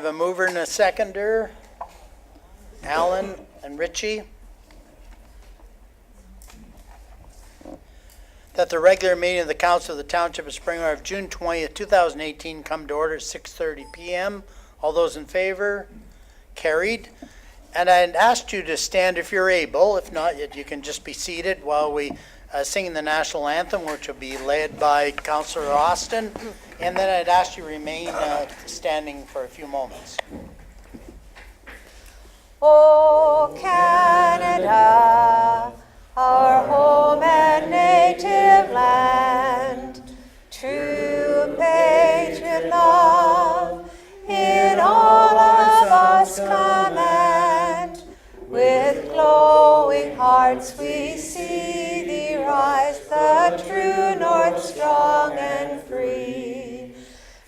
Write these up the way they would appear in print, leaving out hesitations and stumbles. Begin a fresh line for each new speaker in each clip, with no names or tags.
I have a mover and a seconder, Alan and Richie, that the regular meeting of the Council of the Township of Springwater of June 20th, 2018 come to order at 6:30 p.m. All those in favor? Carried. And I asked you to stand if you're able. If not, you can just be seated while we sing the national anthem, which will be led by Councillor Austin. And then I'd ask you to remain standing for a few moments.
O Canada, our home and native land, true patriot love in all of us command. With glowing hearts we see thee rise, the true north strong and free.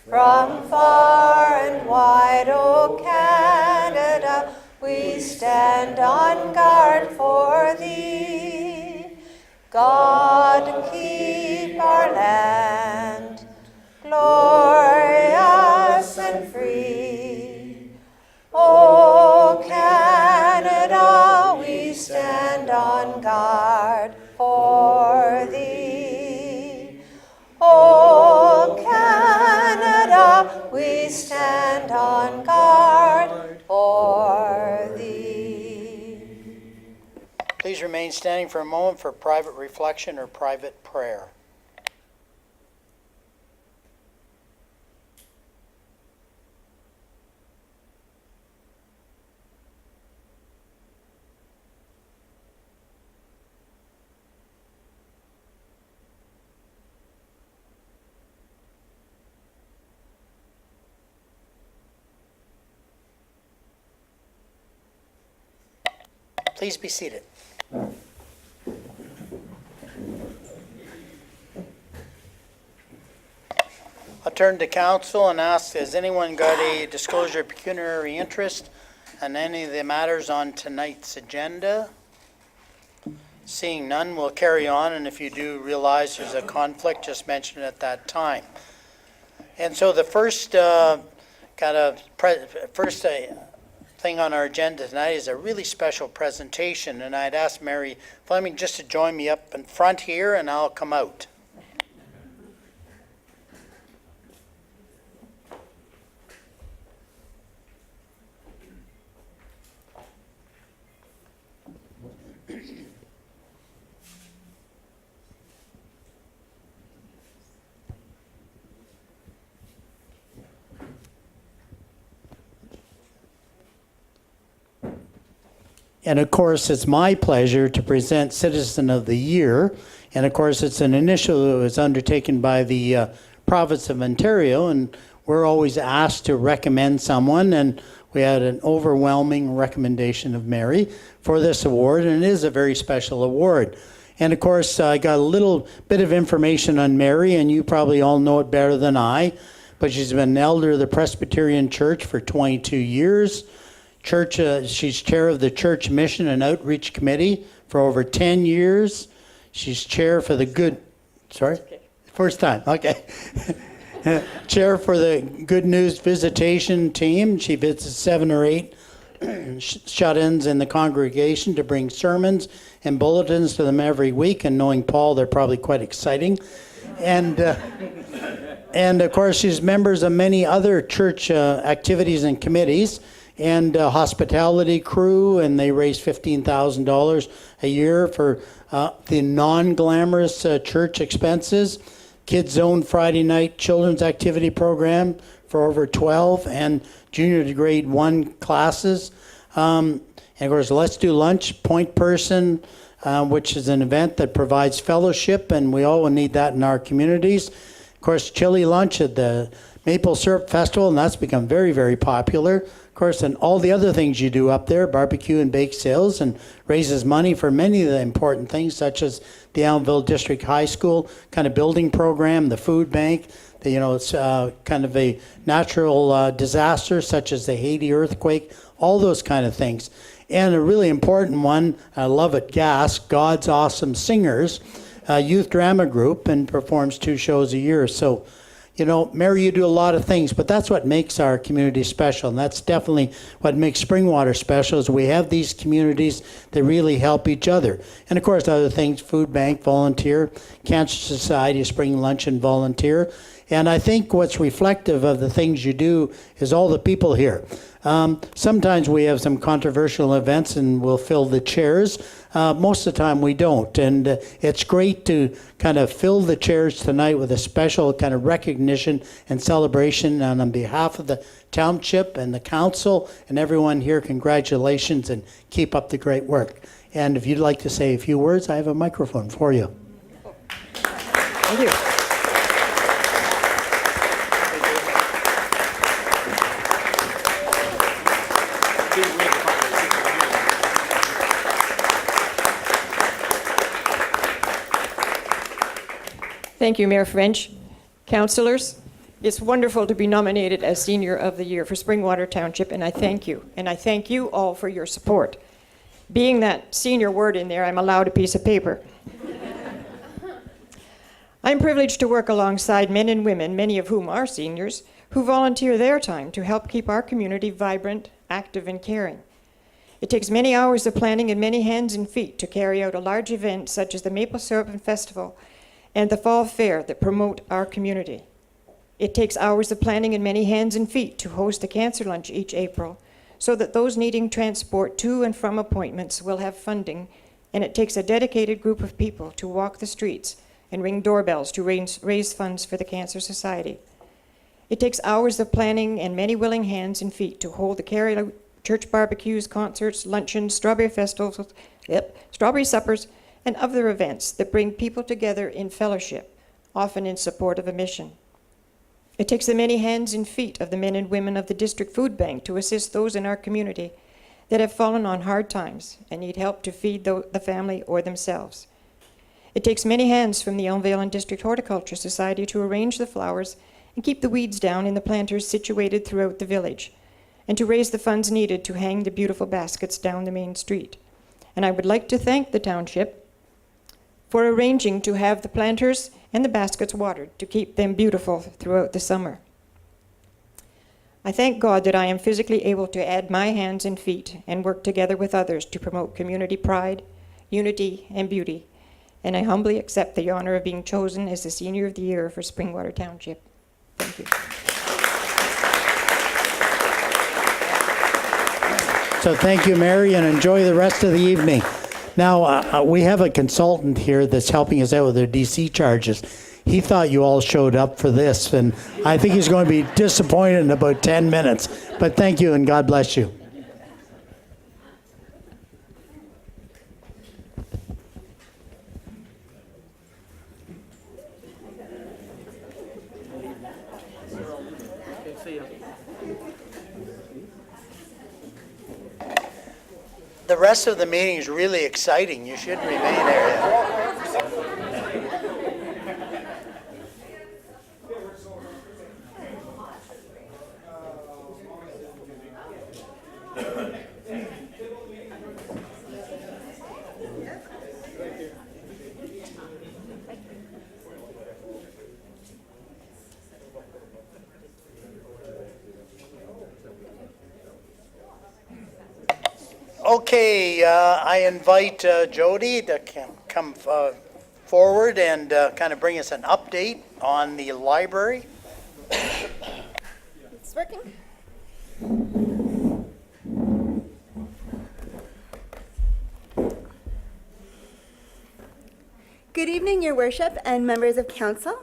From far and wide, O Canada, we stand on guard for thee. God keep our land glorious and free. O Canada, we stand on guard for thee. O Canada, we stand on guard for thee.
Please remain standing for a moment for private reflection or private prayer. Please be seated. I'll turn to council and ask, has anyone got a disclosure of pecuniary interest on any of the matters on tonight's agenda? Seeing none, we'll carry on, and if you do realize there's a conflict, just mention it at that time. And so the first thing on our agenda tonight is a really special presentation, and I'd ask Mary Fleming just to join me up in front here, and I'll come out. And of course, it's my pleasure to present Citizen of the Year. And of course, it's an initiative that was undertaken by the province of Ontario, and we're always asked to recommend someone, and we had an overwhelming recommendation of Mary for this award, and it is a very special award. And of course, I got a little bit of information on Mary, and you probably all know it better than I, but she's been an elder of the Presbyterian Church for 22 years. She's chair of the Church Mission and Outreach Committee for over 10 years. She's chair for the First time, okay. Chair for the Good News Visitation Team. She visits 7 or 8 shut-ins in the congregation to bring sermons and bulletins to them every week, and knowing Paul, they're probably quite exciting. And of course, she's members of many other church activities and committees, and hospitality crew, and they raise $15,000 a year for the non-glamorous church expenses. Kids Zone Friday night children's activity program for over 12, and junior to grade 1 classes. And of course, Let's Do Lunch, Point Person, which is an event that provides fellowship, and we all need that in our communities. Of course, Chili Lunch at the Maple Syrup Festival, and that's become very, very popular. Of course, and all the other things you do up there, barbecue and bake sales, and raises money for many of the important things, such as the Allenville District High School kind of building program, the food bank. It's kind of a natural disaster, such as the Haiti earthquake, all those kind of things. And a really important one, I love it, GAS, God's Awesome Singers, youth drama group, and performs 2 shows a year. So you know, Mary, you do a lot of things, but that's what makes our community special. And that's definitely what makes Springwater special is we have these communities that really help each other. And of course, other things, food bank, volunteer, Cancer Society, spring luncheon, volunteer. And I think what's reflective of the things you do is all the people here. Sometimes we have some controversial events and we'll fill the chairs. Most of the time we don't. And it's great to kind of fill the chairs tonight with a special kind of recognition and celebration. And on behalf of the township and the council and everyone here, congratulations and keep up the great work. And if you'd like to say a few words, I have a microphone for you.
Thank you. Thank you, Mayor French. Councillors, it's wonderful to be nominated as Senior of the Year for Springwater Township, and I thank you. And I thank you all for your support. Being that senior word in there, I'm allowed a piece of paper. I'm privileged to work alongside men and women, many of whom are seniors, who volunteer their time to help keep our community vibrant, active, and caring. It takes many hours of planning and many hands and feet to carry out a large event such as the Maple Syrup and Festival and the Fall Fair that promote our community. It takes hours of planning and many hands and feet to host a cancer lunch each April so that those needing transport to and from appointments will have funding, and it takes a dedicated group of people to walk the streets and ring doorbells to raise funds for the Cancer Society. It takes hours of planning and many willing hands and feet to hold the carry church barbecues, concerts, luncheons, strawberry festivals, strawberry suppers, and other events that bring people together in fellowship, often in support of a mission. It takes the many hands and feet of the men and women of the District Food Bank to assist those in our community that have fallen on hard times and need help to feed the family or themselves. It takes many hands from the Elmvale and District Horticulture Society to arrange the flowers and keep the weeds down in the planters situated throughout the village, and to raise the funds needed to hang the beautiful baskets down the main street. And I would like to thank the township for arranging to have the planters and the baskets watered to keep them beautiful throughout the summer. I thank God that I am physically able to add my hands and feet and work together with others to promote community pride, unity, and beauty. And I humbly accept the honor of being chosen as the Senior of the Year for Springwater Township. Thank you.
So thank you, Mary, and enjoy the rest of the evening. Now, we have a consultant here that's helping us out with their DC charges. He thought you all showed up for this, and I think he's going to be disappointed in about 10 minutes. But thank you, and God bless you. The rest of the meeting is really exciting. You should remain there. Okay, I invite Jody to come forward and kind of bring us an update on the library.
It's working. Good evening, Your Worship and members of council.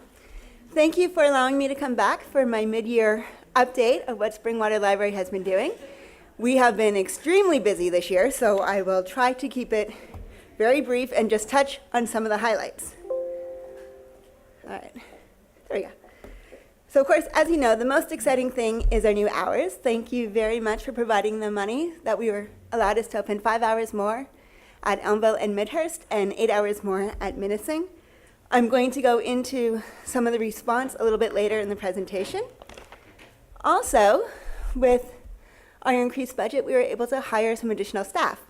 Thank you for allowing me to come back for my mid-year update of what Springwater Library has been doing. We have been extremely busy this year, so I will try to keep it very brief and just touch on some of the highlights. All right, there we go. So of course, as you know, the most exciting thing is our new hours. Thank you very much for providing the money that we were allowed us to open 5 hours more at Elmvale and Midhurst and 8 hours more at Minising. I'm going to go into some of the response a little bit later in the presentation. Also, with our increased budget, we were able to hire some additional staff.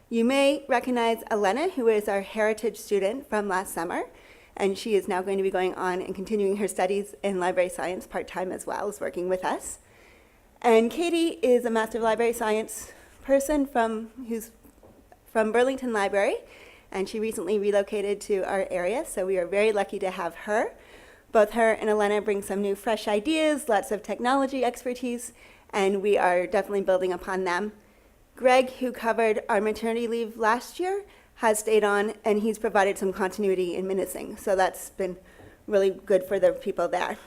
You may recognize Elena, who is our heritage student from last summer, and she is now going to be going on and continuing her studies in library science part-time as well as working with us. And Katie is a Master of Library Science person who's from Burlington Library, and she recently relocated to our area, so we are very lucky to have her. Both her and Elena bring some new fresh ideas, lots of technology expertise, and we are definitely building upon them. Greg, who covered our maternity leave last year, has stayed on, and he's provided some continuity in Minising, so that's been really good for the people there.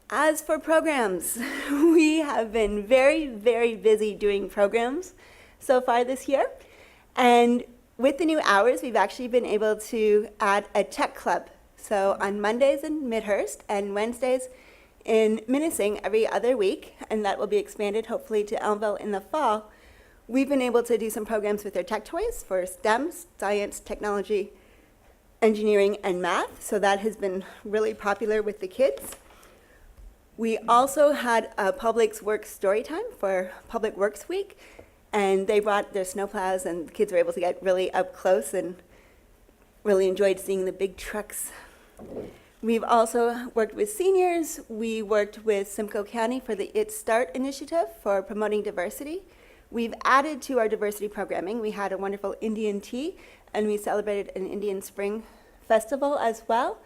As for programs, we have been very, very busy doing programs so far this year. And with the new hours, we've actually been able to add a tech club. So on Mondays in Midhurst and Wednesdays in Minising every other week, and that will be expanded hopefully to Elmville in the fall, we've been able to do some programs with their tech toys for STEM, science, technology, engineering, and math. So that has been really popular with the kids. We also had a Public Works story time for Public Works Week, and they brought their snowplows, and the kids were able to get really up close and really enjoyed seeing the big trucks. We've also worked with seniors. We worked with Simcoe County for the It's Start initiative for promoting diversity. We've added to our diversity programming. We had a wonderful Indian tea, and we celebrated an Indian Spring Festival as well.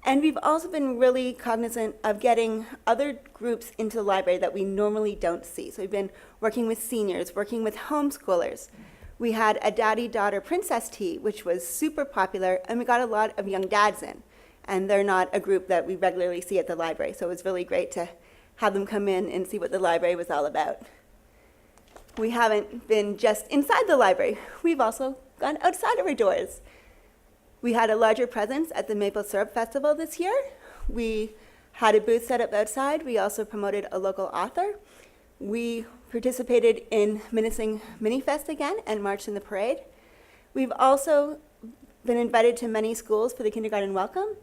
And we've also been really cognizant of getting other groups into the library that we normally don't see. So we've been working with seniors, working with homeschoolers. We had a daddy-daughter princess tea, which was super popular, and we got a lot of young dads in. And they're not a group that we regularly see at the library, so it was really great to have them come in and see what the library was all about. We haven't been just inside the library. We've also gone outside of our doors. We had a larger presence at the Maple Syrup Festival this year. We had a booth set up outside. We also promoted a local author. We participated in Minising Minifest again and marched in the parade. We've also been invited to many schools for the kindergarten welcome.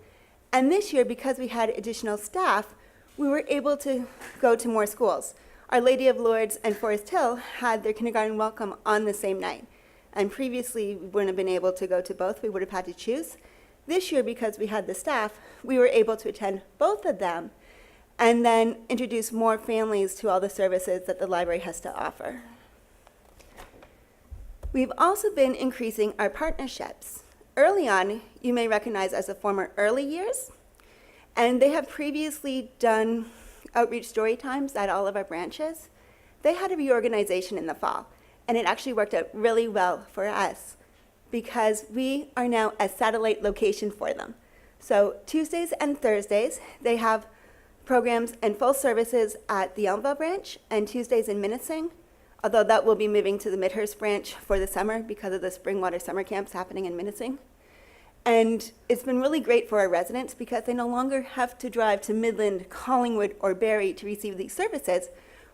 And this year, because we had additional staff, we were able to go to more schools. Our Lady of Lourdes and Forest Hill had their kindergarten welcome on the same night. And previously, we wouldn't have been able to go to both. We would have had to choose. This year, because we had the staff, we were able to attend both of them and then introduce more families to all the services that the library has to offer. We've also been increasing our partnerships. Early on, you may recognize as the former Early Years, and they have previously done outreach story times at all of our branches. They had a reorganization in the fall. And it actually worked out really well for us because we are now a satellite location for them. So Tuesdays and Thursdays, they have programs and full services at the Elmville branch, and Tuesdays in Minising, although that will be moving to the Midhurst branch for the summer because of the Springwater summer camps happening in Minising. And it's been really great for our residents because they no longer have to drive to Midland, Collingwood, or Barrie to receive these services.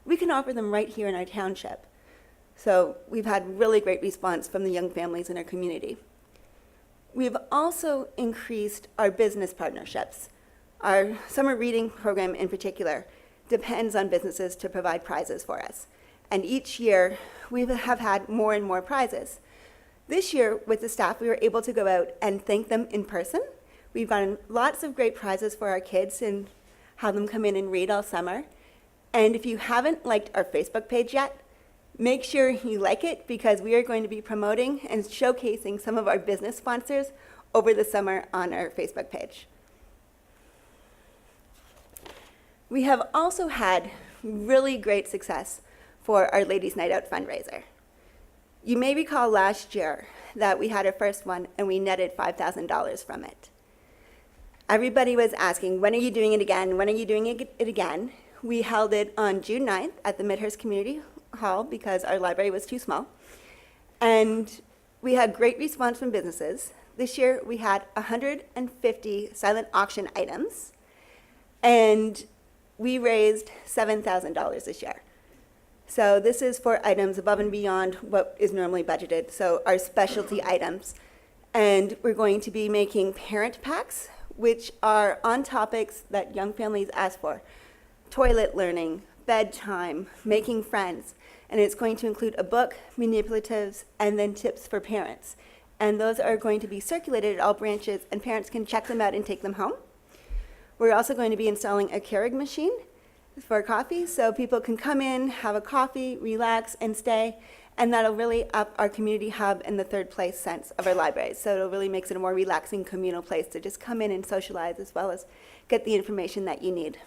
We can offer them right here in our township. So we've had really great response from the young families in our community. We've also increased our business partnerships. Our summer reading program in particular depends on businesses to provide prizes for us. And each year we have had more and more prizes. This year with the staff, we were able to go out and thank them in person. We've gotten lots of great prizes for our kids and have them come in and read all summer. And if you haven't liked our Facebook page yet, make sure you like it because we are going to be promoting and showcasing some of our business sponsors over the summer on our Facebook page. We have also had really great success for our Ladies' Night Out fundraiser. You may recall last year that we had our first one and we netted $5,000 from it. Everybody was asking, when are you doing it again? When are you doing it again? We held it on June 9th at the Midhurst Community Hall because our library was too small. And we had great response from businesses. This year we had 150 silent auction items, and we raised $7,000 this year. So this is for items above and beyond what is normally budgeted, so our specialty items. And we're going to be making parent packs, which are on topics that young families ask for. Toilet learning, bedtime, making friends. And it's going to include a book, manipulatives, and then tips for parents. and those are going to be circulated at all branches, and parents can check them out and take them home. We're also going to be installing a Keurig machine for coffee, so people can come in, have a coffee, relax, and stay, and that'll really up our community hub in the third place sense of our libraries. So it'll really makes it a more relaxing communal place to just come in and socialize as well as get the information that you need.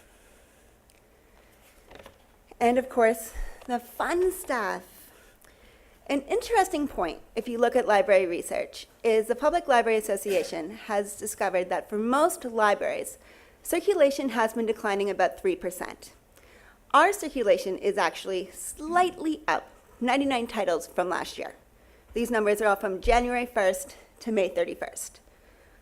And of course, the fun stuff. An interesting point, if you look at library research, is the Public Library Association has discovered that for most libraries, circulation has been declining about 3%. Our circulation is actually slightly up, 99 titles from last year. These numbers are all from January 1st to May 31st.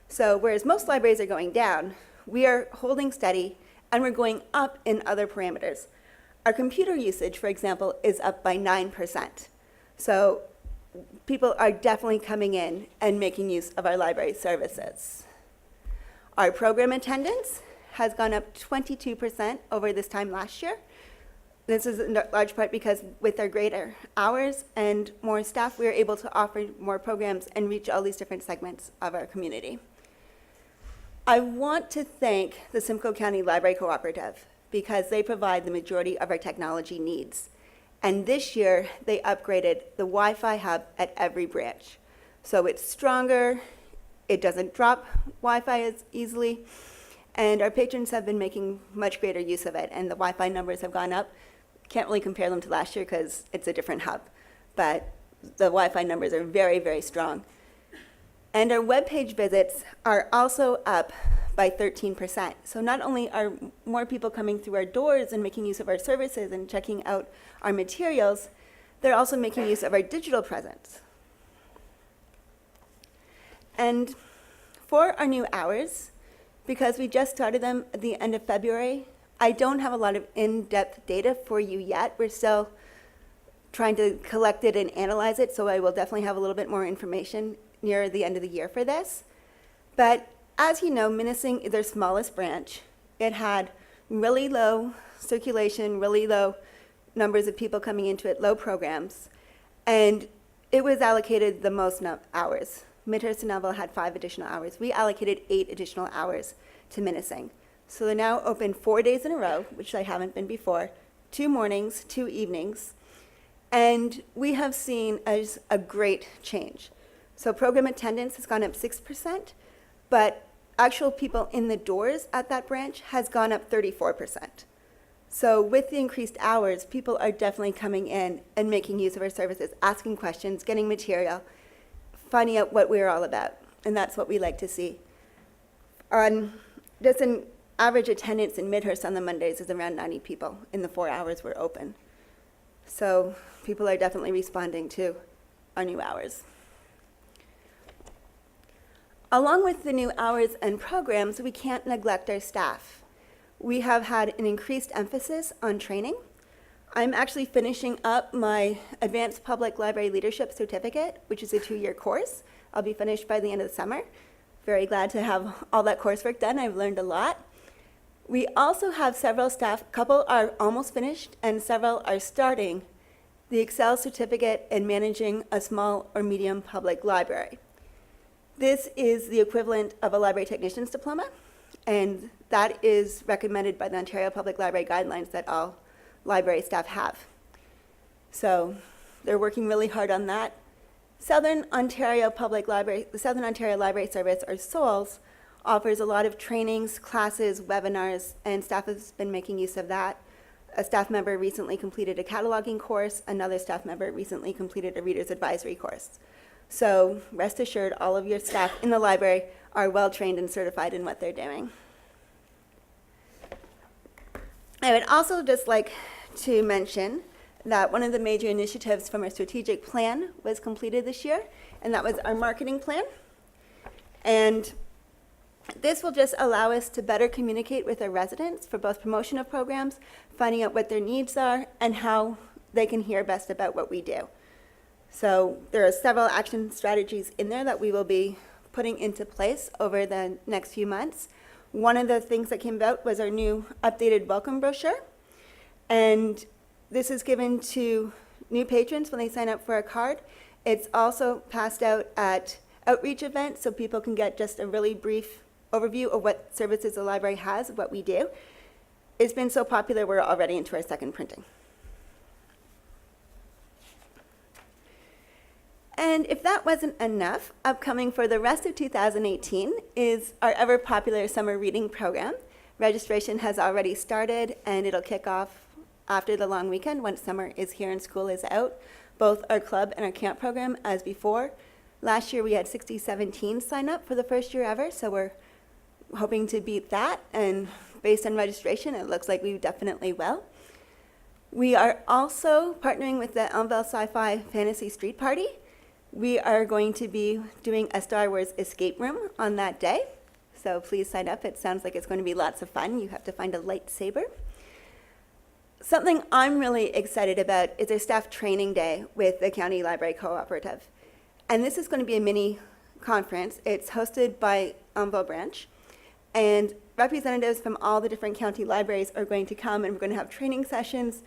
So whereas most libraries are going down, we are holding steady and we're going up in other parameters. Our computer usage, for example, is up by 9%. So people are definitely coming in and making use of our library services. Our program attendance has gone up 22% over this time last year. This is in large part because with our greater hours and more staff, we are able to offer more programs and reach all these different segments of our community. I want to thank the Simcoe County Library Cooperative because they provide the majority of our technology needs. And this year, they upgraded the Wi-Fi hub at every branch. So it's stronger, it doesn't drop Wi-Fi as easily, and our patrons have been making much greater use of it, and the Wi-Fi numbers have gone up. Can't really compare them to last year because it's a different hub, but the Wi-Fi numbers are very, very strong. And our webpage visits are also up by 13%. So not only are more people coming through our doors and making use of our services and checking out our materials, they're also making use of our digital presence. And for our new hours, because we just started them at the end of February, I don't have a lot of in-depth data for you yet. We're still trying to collect it and analyze it, so I will definitely have a little bit more information near the end of the year for this. But as you know, Minising is their smallest branch. It had really low circulation, really low numbers of people coming into it, low programs, and it was allocated the most hours. Midhurst and Neville had 5 additional hours. We allocated 8 additional hours to Minising. So they're now open 4 days in a row, which they haven't been before, 2 mornings, 2 evenings, and we have seen as a great change. So program attendance has gone up 6%, but actual people in the doors at that branch has gone up 34%. So with the increased hours, people are definitely coming in and making use of our services, asking questions, getting material, finding out what we're all about, and that's what we like to see. Just an average attendance in Midhurst on the Mondays is around 90 people in the 4 hours we're open. So people are definitely responding to our new hours. Along with the new hours and programs, we can't neglect our staff. We have had an increased emphasis on training. I'm actually finishing up my Advanced Public Library Leadership Certificate, which is a 2-year course. I'll be finished by the end of the summer. Very glad to have all that coursework done. I've learned a lot. We also have several staff, a couple are almost finished and several are starting the Excel certificate in managing a small or medium public library. This is the equivalent of a library technician's diploma, and that is recommended by the Ontario Public Library Guidelines that all library staff have. So they're working really hard on that. Southern Ontario Public Library, the Southern Ontario Library Service, or SOLS, offers a lot of trainings, classes, webinars, and staff has been making use of that. A staff member recently completed a cataloging course. Another staff member recently completed a reader's advisory course. So rest assured, all of your staff in the library are well trained and certified in what they're doing. I would also just like to mention that one of the major initiatives from our strategic plan was completed this year, and that was our marketing plan. And this will just allow us to better communicate with our residents for both promotion of programs, finding out what their needs are, and how they can hear best about what we do. So there are several action strategies in there that we will be putting into place over the next few months. One of the things that came about was our new updated welcome brochure. And this is given to new patrons when they sign up for a card. It's also passed out at outreach event so people can get just a really brief overview of what services the library has, what we do. It's been so popular, we're already into our second printing. And if that wasn't enough, upcoming for the rest of 2018 is our ever popular summer reading program. Registration has already started and it'll kick off after the long weekend once summer is here and school is out. Both our club and our camp program as before. Last year we had 17 sign up for the first year ever, so we're hoping to beat that, and based on registration it looks like we definitely will. We are also partnering with the Elmville Sci-Fi Fantasy Street Party. We are going to be doing a Star Wars escape room on that day, so please sign up. It sounds like it's going to be lots of fun. You have to find a lightsaber. Something I'm really excited about is a staff training day with the County Library Cooperative. And this is going to be a mini conference. It's hosted by Elmville Branch, and representatives from all the different county libraries are going to come, and we're going to have training sessions,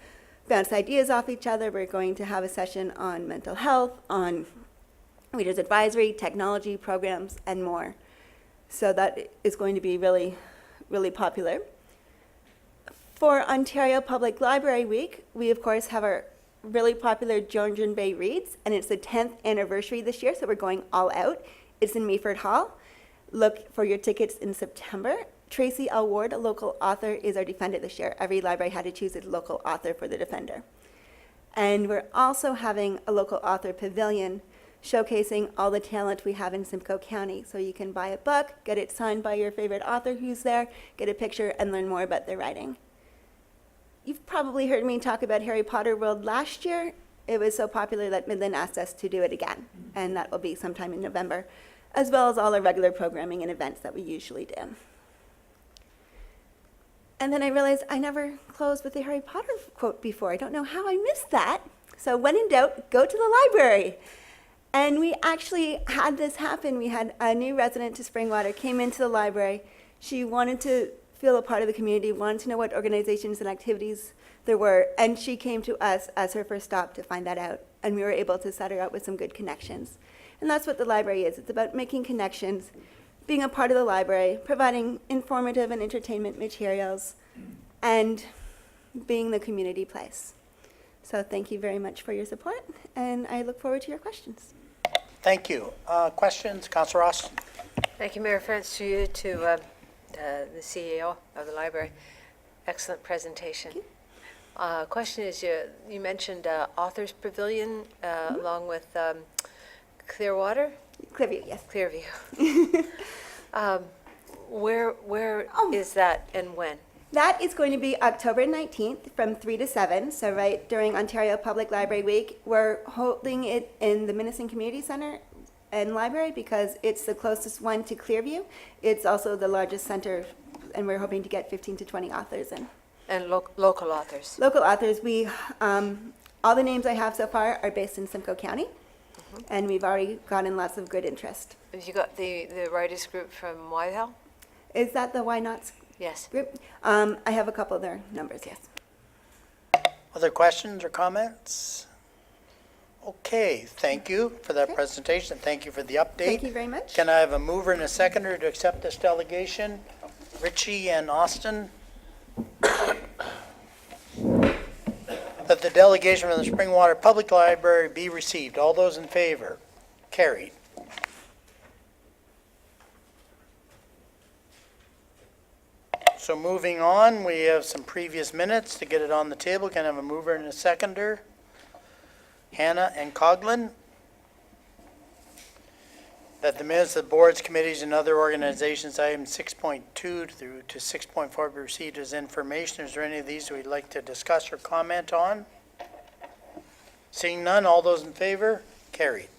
bounce ideas off each other. We're going to have a session on mental health, on readers advisory, technology programs, and more. So that is going to be really, really popular. For Ontario Public Library Week, we of course have our really popular Georgian Bay Reads, and it's the 10th anniversary this year, so we're going all out. It's in Meaford Hall. Look for your tickets in September. Tracy L. Ward, a local author, is our defender this year. Every library had to choose its local author for the defender. And we're also having a local author pavilion showcasing all the talent we have in Simcoe County. So you can buy a book, get it signed by your favorite author who's there, get a picture, and learn more about their writing. You've probably heard me talk about Harry Potter World last year. It was so popular that Midland asked us to do it again, and that will be sometime in November, as well as all our regular programming and events that we usually do. And then I realized I never closed with the Harry Potter quote before. I don't know how I missed that. So when in doubt, go to the library. And we actually had this happen. We had a new resident to Springwater came into the library. She wanted to feel a part of the community, wanted to know what organizations and activities there were, and she came to us as her first stop to find that out, and we were able to set her up with some good connections. And that's what the library is. It's about making connections, being a part of the library, providing informative and entertainment materials, and being the community place. So thank you very much for your support, and I look forward to your questions.
Thank you. Questions? Councillor Ross?
Thank you, Mayor France, to you, to the CEO of the library. Excellent presentation. Question is, you mentioned Authors Pavilion along with Clearwater?
Clearview, yes.
Clearview. Where is that and when?
That is going to be October 19th from 3 to 7, so right during Ontario Public Library Week. We're holding it in the Minnesota Community Center and Library because it's the closest one to Clearview. It's also the largest center, and we're hoping to get 15 to 20 authors in.
And local authors?
Local authors, we, all the names I have so far are based in Simcoe County, and we've already gotten lots of good interest.
Have you got the writers group from Whitehall?
Is that the Why Not
Yes.
group? I have a couple of their numbers, yes.
Other questions or comments? Okay, thank you for that presentation. Thank you for the update.
Thank you very much.
Can I have a mover and a seconder to accept this delegation? Richie and Austin? That the delegation from the Springwater Public Library be received. All those in favor? Carried. So moving on, we have some previous minutes to get it on the table. Can I have a mover and a seconder? Hannah and Coughlin. That the minutes of the boards, committees, and other organizations, items 6.2 through to 6.4 be received as information. Is there any of these we'd like to discuss or comment on? Seeing none, all those in favor? Carried.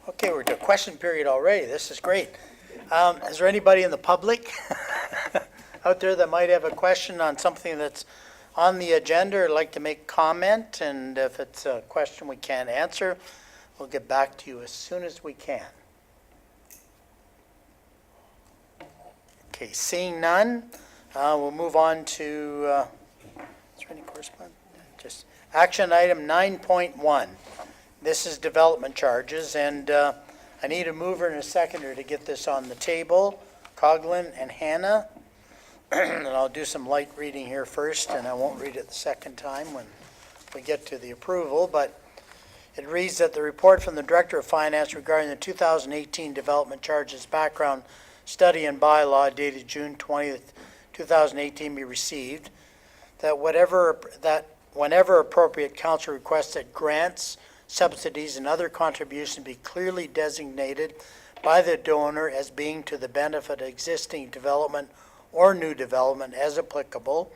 Okay, we're to question period already. This is great. Is there anybody in the public out there that might have a question on something that's on the agenda or like to make comment? And if it's a question we can't answer, we'll get back to you as soon as we can. Okay, seeing none, we'll move on to, is there any correspondence? Just action item 9.1. This is development charges, and I need a mover and a seconder to get this on the table. Coughlin and Hannah. And I'll do some light reading here first, and I won't read it the second time when we get to the approval, but it reads that the report from the Director of Finance regarding the 2018 development charges background study and bylaw dated June 20th, 2018 be received, that whenever appropriate, council requests that grants, subsidies, and other contributions be clearly designated by the donor as being to the benefit of existing development or new development as applicable,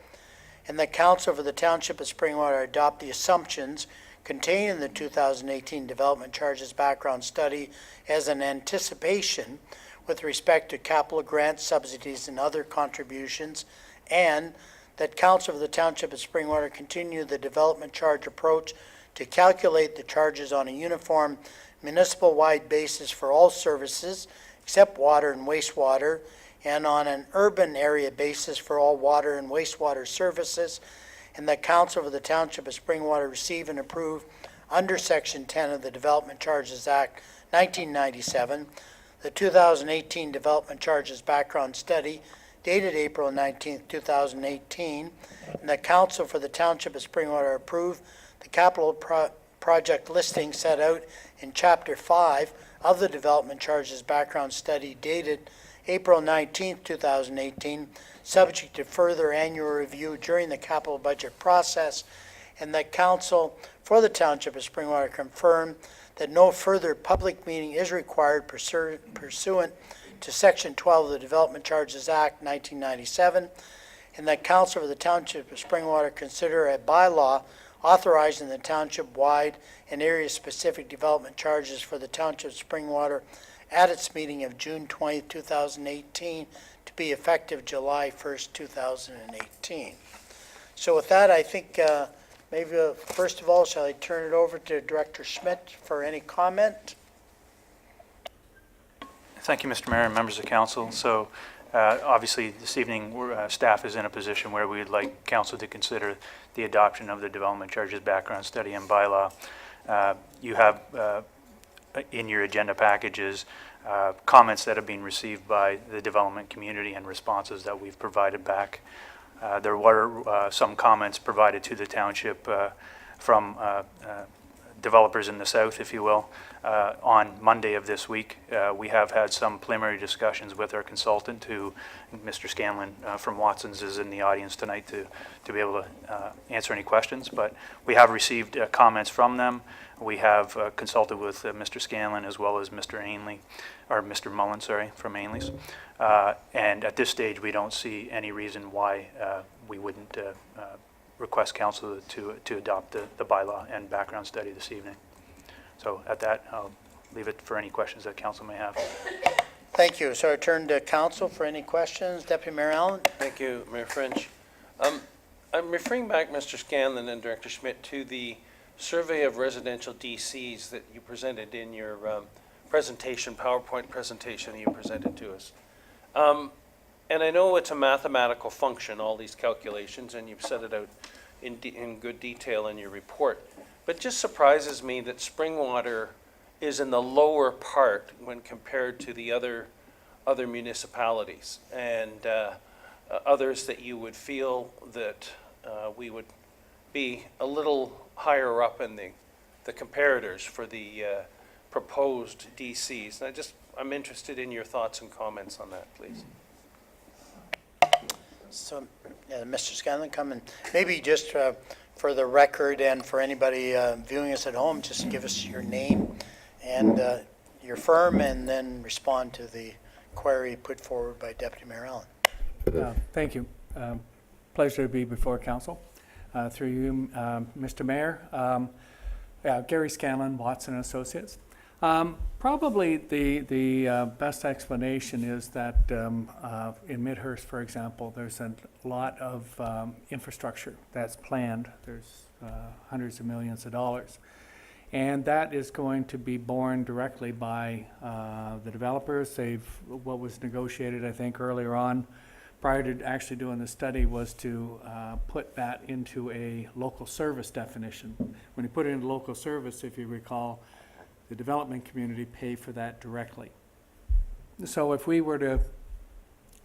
and the Council for the Township of Springwater adopt the assumptions contained in the 2018 Development Charges Background Study as an anticipation with respect to capital grants, subsidies, and other contributions, and that Council for the Township of Springwater continue the development charge approach to calculate the charges on a uniform municipal-wide basis for all services except water and wastewater, and on an urban area basis for all water and wastewater services, and that Council for the Township of Springwater receive and approve under Section 10 of the Development Charges Act 1997, the 2018 Development Charges Background Study dated April 19, 2018, and that Council for the Township of Springwater approve the capital project listing set out in Chapter 5 of the Development Charges Background Study dated April 19, 2018, subject to further annual review during the capital budget process, and that Council for the Township of Springwater confirm that no further public meeting is required pursuant to Section 12 of the Development Charges Act 1997, and that Council for the Township of Springwater consider a bylaw authorizing the township-wide and area-specific development charges for the Township of Springwater at its meeting of June 20, 2018, to be effective July 1st, 2018. So with that, I think maybe first of all, shall I turn it over to Director Schmidt for any comment?
Thank you, Mr. Mayor and members of council. So obviously this evening staff is in a position where we would like council to consider the adoption of the development charges background study and bylaw. You have in your agenda packages comments that have been received by the development community and responses that we've provided back. There were some comments provided to the township from developers in the south, if you will. On Monday of this week, we have had some preliminary discussions with our consultant, who Mr. Scanlon from Watson's is in the audience tonight to be able to answer any questions. But we have received comments from them. We have consulted with Mr. Scanlon as well as Mr. Ainley, or Mr. Mullen, sorry, from Ainley's. And at this stage, we don't see any reason why we wouldn't request council to adopt the bylaw and background study this evening. So at that, I'll leave it for any questions that council may have.
Thank you. So I turn to council for any questions. Deputy Mayor Allen?
Thank you, Mayor French. I'm referring back, Mr. Scanlon and Director Schmidt, to the survey of residential DCs that you presented in your presentation, PowerPoint presentation that you presented to us. And I know it's a mathematical function, all these calculations, and you've set it out in good detail in your report. But it just surprises me that Springwater is in the lower part when compared to the other municipalities and others that you would feel that we would be a little higher up in the comparators for the proposed DCs. And I'm interested in your thoughts and comments on that, please.
So, Mr. Scanlon, come and maybe just for the record and for anybody viewing us at home, just give us your name and your firm, and then respond to the query put forward by Deputy Mayor Allen.
Thank you. Pleasure to be before council. Through you, Mr. Mayor. Gary Scanlon, Watson Associates. Probably the best explanation is that in Midhurst, for example, there's a lot of infrastructure that's planned. There's hundreds of millions of dollars. And that is going to be borne directly by the developers. What was negotiated, I think, earlier on, prior to actually doing the study, was to put that into a local service definition. When you put it into local service, if you recall, the development community pay for that directly. So if we were to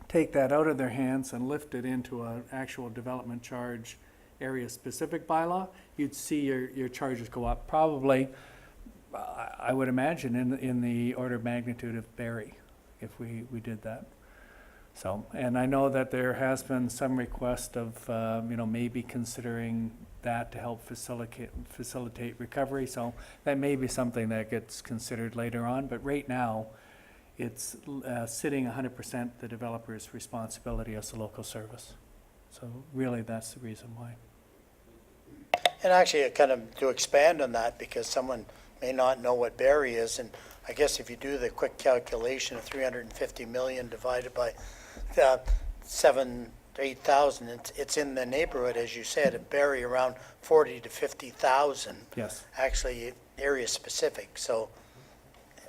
take that out of their hands and lift it into an actual development charge area-specific bylaw, you'd see your charges go up, probably, I would imagine, in the order of magnitude of Barrie, if we did that. So, and I know that there has been some request of, maybe considering that to help facilitate recovery, so that may be something that gets considered later on, but right now, it's sitting 100% the developer's responsibility as a local service. So really, that's the reason why.
And actually, kind of to expand on that, because someone may not know what Barrie is, and I guess if you do the quick calculation of 350 million divided by 7,000 to 8,000, it's in the neighborhood, as you said, of Barrie, around 40 to 50,000.
Yes.
Actually, area specific. So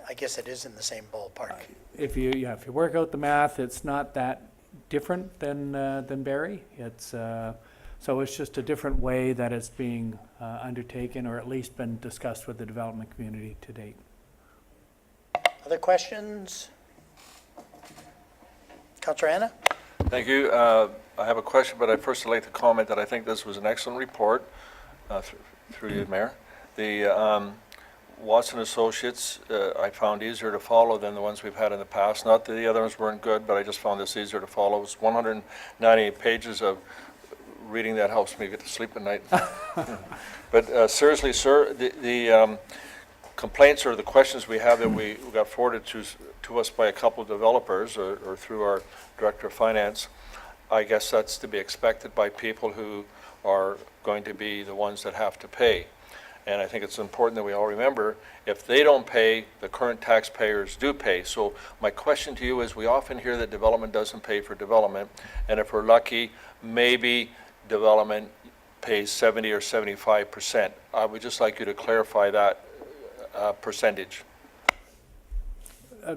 I guess it is in the same ballpark.
If you work out the math, it's not that different than Barrie. So it's just a different way that it's being undertaken, or at least been discussed with the development community to date.
Other questions? Councillor Anna?
Thank you. I have a question, but I'd first like to comment that I think this was an excellent report, through you, Mayor. The Watson Associates, I found easier to follow than the ones we've had in the past. Not that the other ones weren't good, but I just found this easier to follow. It's 198 pages of reading that helps me get to sleep at night. But seriously, sir, the complaints or the questions we have that we got forwarded to us by a couple of developers or through our Director of Finance, I guess that's to be expected by people who are going to be the ones that have to pay. And I think it's important that we all remember, if they don't pay, the current taxpayers do pay. So my question to you is, we often hear that development doesn't pay for development, and if we're lucky, maybe development pays 70 or 75%. I would just like you to clarify that percentage.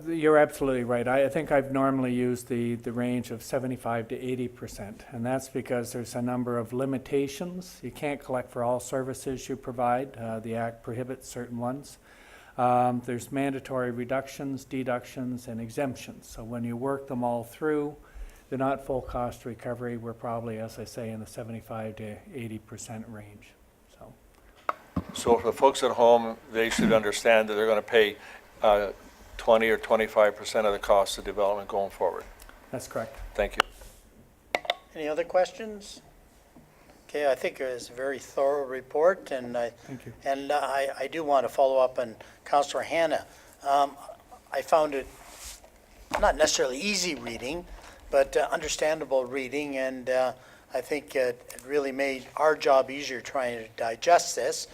You're absolutely right. I think I've normally used the range of 75 to 80%, and that's because there's a number of limitations. You can't collect for all services you provide. The Act prohibits certain ones. There's mandatory reductions, deductions, and exemptions. So when you work them all through, they're not full cost recovery. We're probably, as I say, in the 75 to 80% range.
So for the folks at home, they should understand that they're going to pay 20 or 25% of the cost of development going forward.
That's correct.
Thank you.
Any other questions? Okay, I think it was a very thorough report, and
Thank you.
And I do want to follow up on Councillor Hanna. I found it not necessarily easy reading, but understandable reading, and I think it really made our job easier trying to digest this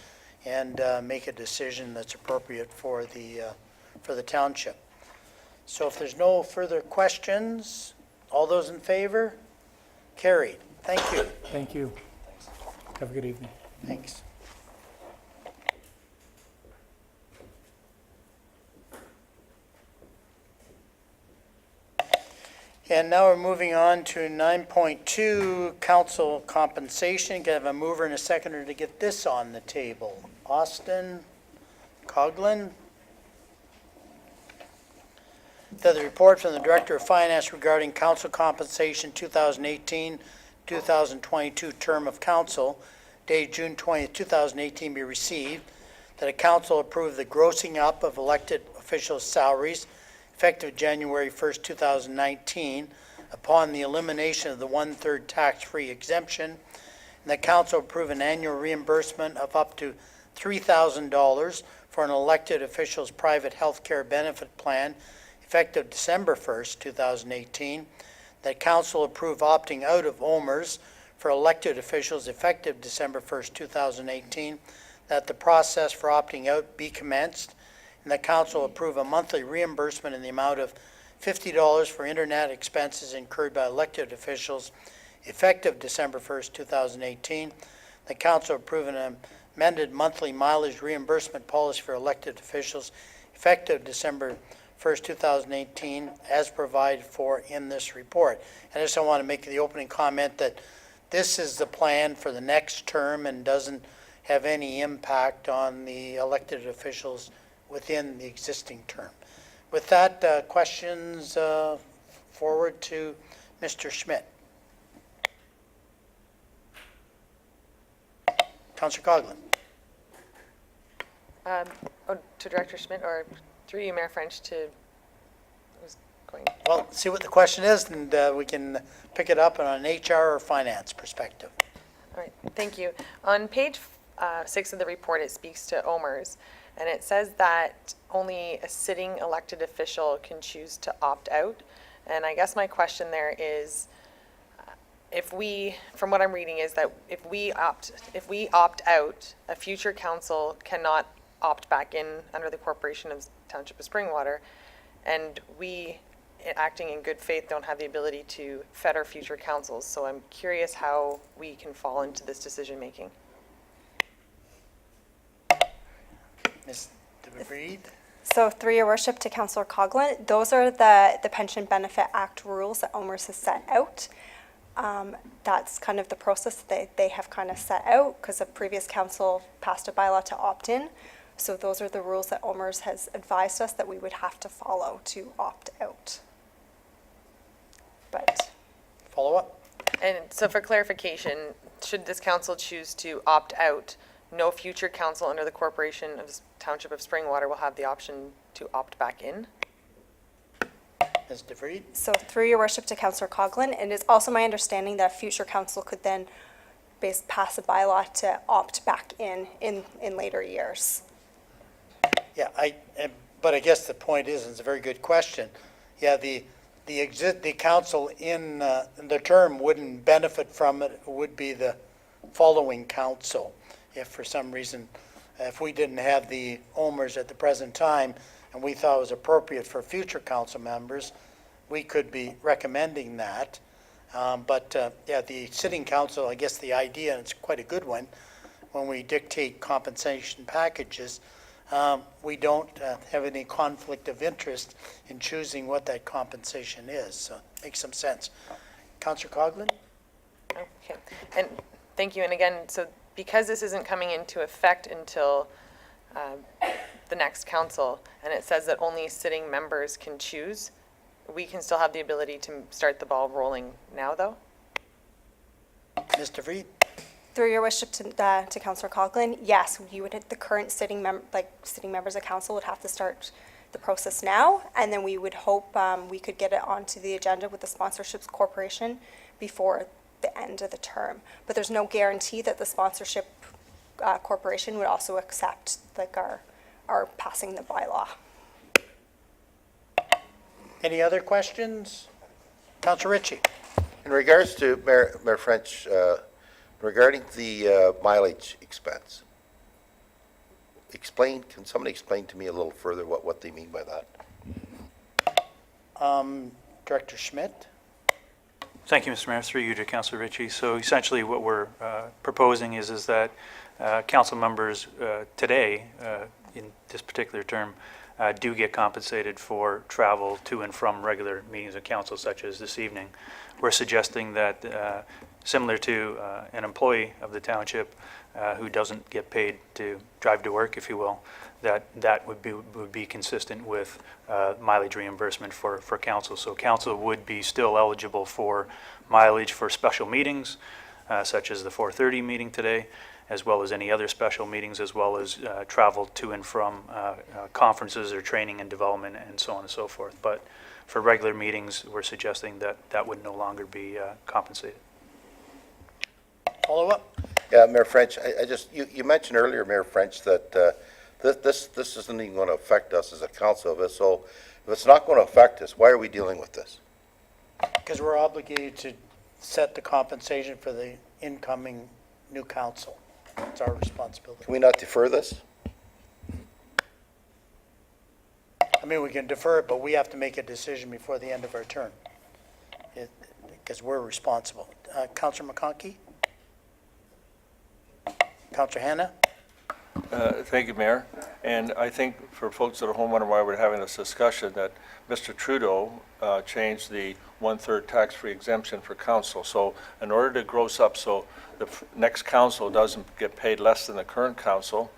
and make a decision that's appropriate for the township. So if there's no further questions, all those in favor? Carried. Thank you.
Thank you. Have a good evening.
Thanks. And now we're moving on to 9.2, council compensation. Can I have a mover and a seconder to get this on the table? Austin Coughlin. The report from the Director of Finance regarding council compensation 2018-2022 term of council, dated June 20th, 2018, be received. That a council approve the grossing up of elected officials' salaries effective January 1st, 2019, upon the elimination of the 1/3 tax-free exemption, and that council approve an annual reimbursement of up to $3,000 for an elected official's private health care benefit plan effective December 1st, 2018, that council approve opting out of OMERS for elected officials effective December 1st, 2018, that the process for opting out be commenced, and that council approve a monthly reimbursement in the amount of $50 for internet expenses incurred by elected officials effective December 1st, 2018. The council approve an amended monthly mileage reimbursement policy for elected officials effective December 1st, 2018, as provided for in this report. And I just want to make the opening comment that this is the plan for the next term and doesn't have any impact on the elected officials within the existing term. With that, questions forward to Mr. Schmidt. Councillor Coghlan.
To Director Schmidt, or through you, Mayor French, to who's going?
Well, see what the question is, and we can pick it up on an HR or finance perspective.
All right, thank you. On page 6 of the report, it speaks to OMERS, and it says that only a sitting elected official can choose to opt out. And I guess my question there is, if we, from what I'm reading, is that if we opt out, a future council cannot opt back in under the Corporation of Township of Springwater, and we, acting in good faith, don't have the ability to vet our future councils. So I'm curious how we can fall into this decision-making.
Ms. DeVries?
So through your worship to Councillor Coghlan, those are the Pension Benefit Act rules that OMERS has set out. That's kind of the process that they have kind of set out because a previous council passed a bylaw to opt in. So those are the rules that OMERS has advised us that we would have to follow to opt out. But
Follow up?
And so for clarification, should this council choose to opt out, no future council under the Corporation of Township of Springwater will have the option to opt back in?
Ms. DeVries?
so through your worship to Councillor Coghlan, it is also my understanding that a future council could then pass a bylaw to opt back in later years.
Yeah, but I guess the point is, and it's a very good question. Yeah, the council in the term wouldn't benefit from it. It would be the following council. If for some reason, if we didn't have the OMERS at the present time and we thought it was appropriate for future council members, we could be recommending that. But the sitting council, I guess the idea, and it's quite a good one, when we dictate compensation packages, we don't have any conflict of interest in choosing what that compensation is. So it makes some sense. Councillor Coghlan?
Okay, and thank you. And again, so because this isn't coming into effect until the next council, and it says that only sitting members can choose, we can still have the ability to start the ball rolling now, though?
Ms. DeVries?
Through your worship to Councillor Coghlan, yes, you would, the current sitting members of council would have to start the process now, and then we would hope we could get it onto the agenda with the Sponsorships Corporation before the end of the term. But there's no guarantee that the Sponsorship Corporation would also accept our passing the bylaw.
Any other questions? Councillor Ritchie?
In regards to Mayor French, regarding the mileage expense, can somebody explain to me a little further what they mean by that?
Director Schmidt?
Thank you, Mr. Mayor. Through you to Councillor Ritchie. So essentially what we're proposing is that council members today, in this particular term, do get compensated for travel to and from regular meetings of council, such as this evening. We're suggesting that, similar to an employee of the township who doesn't get paid to drive to work, if you will, that would be consistent with mileage reimbursement for council. So council would be still eligible for mileage for special meetings, such as the 4:30 meeting today, as well as any other special meetings, as well as travel to and from conferences or training and development and so on and so forth. But for regular meetings, we're suggesting that would no longer be compensated.
Follow up?
Yeah, Mayor French, you mentioned earlier, Mayor French, that this isn't even going to affect us as a council of us. So if it's not going to affect us, why are we dealing with this?
Because we're obligated to set the compensation for the incoming new council. It's our responsibility.
Can we not defer this?
I mean, we can defer it, but we have to make a decision before the end of our term, because we're responsible. Councillor McConkey? Councillor Hanna?
Thank you, Mayor. And I think for folks at home wondering why we're having this discussion, that Mr. Trudeau changed the one-third tax-free exemption for council. So in order to gross up, so the next council doesn't get paid less than the current council,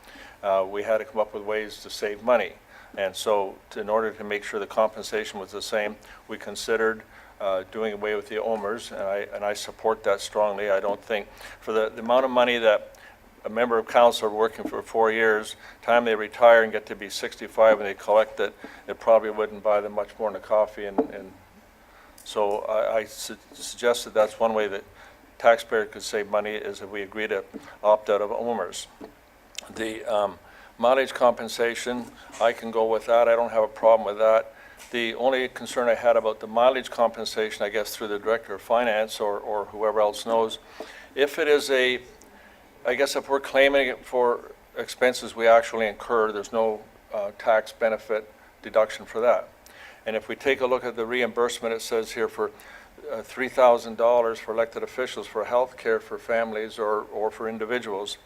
we had to come up with ways to save money. And so in order to make sure the compensation was the same, we considered doing away with the OMERS, and I support that strongly. I don't think, for the amount of money that a member of council working for 4 years, time they retire and get to be 65 and they collect it, it probably wouldn't buy them much more than a coffee. And so I suggest that that's one way that taxpayer could save money, is if we agree to opt out of OMERS. The mileage compensation, I can go with that. I don't have a problem with that. The only concern I had about the mileage compensation, I guess through the Director of Finance or whoever else knows, if it is I guess if we're claiming it for expenses we actually incur, there's no tax benefit deduction for that. And if we take a look at the reimbursement, it says here for $3,000 for elected officials for health care for families or for individuals.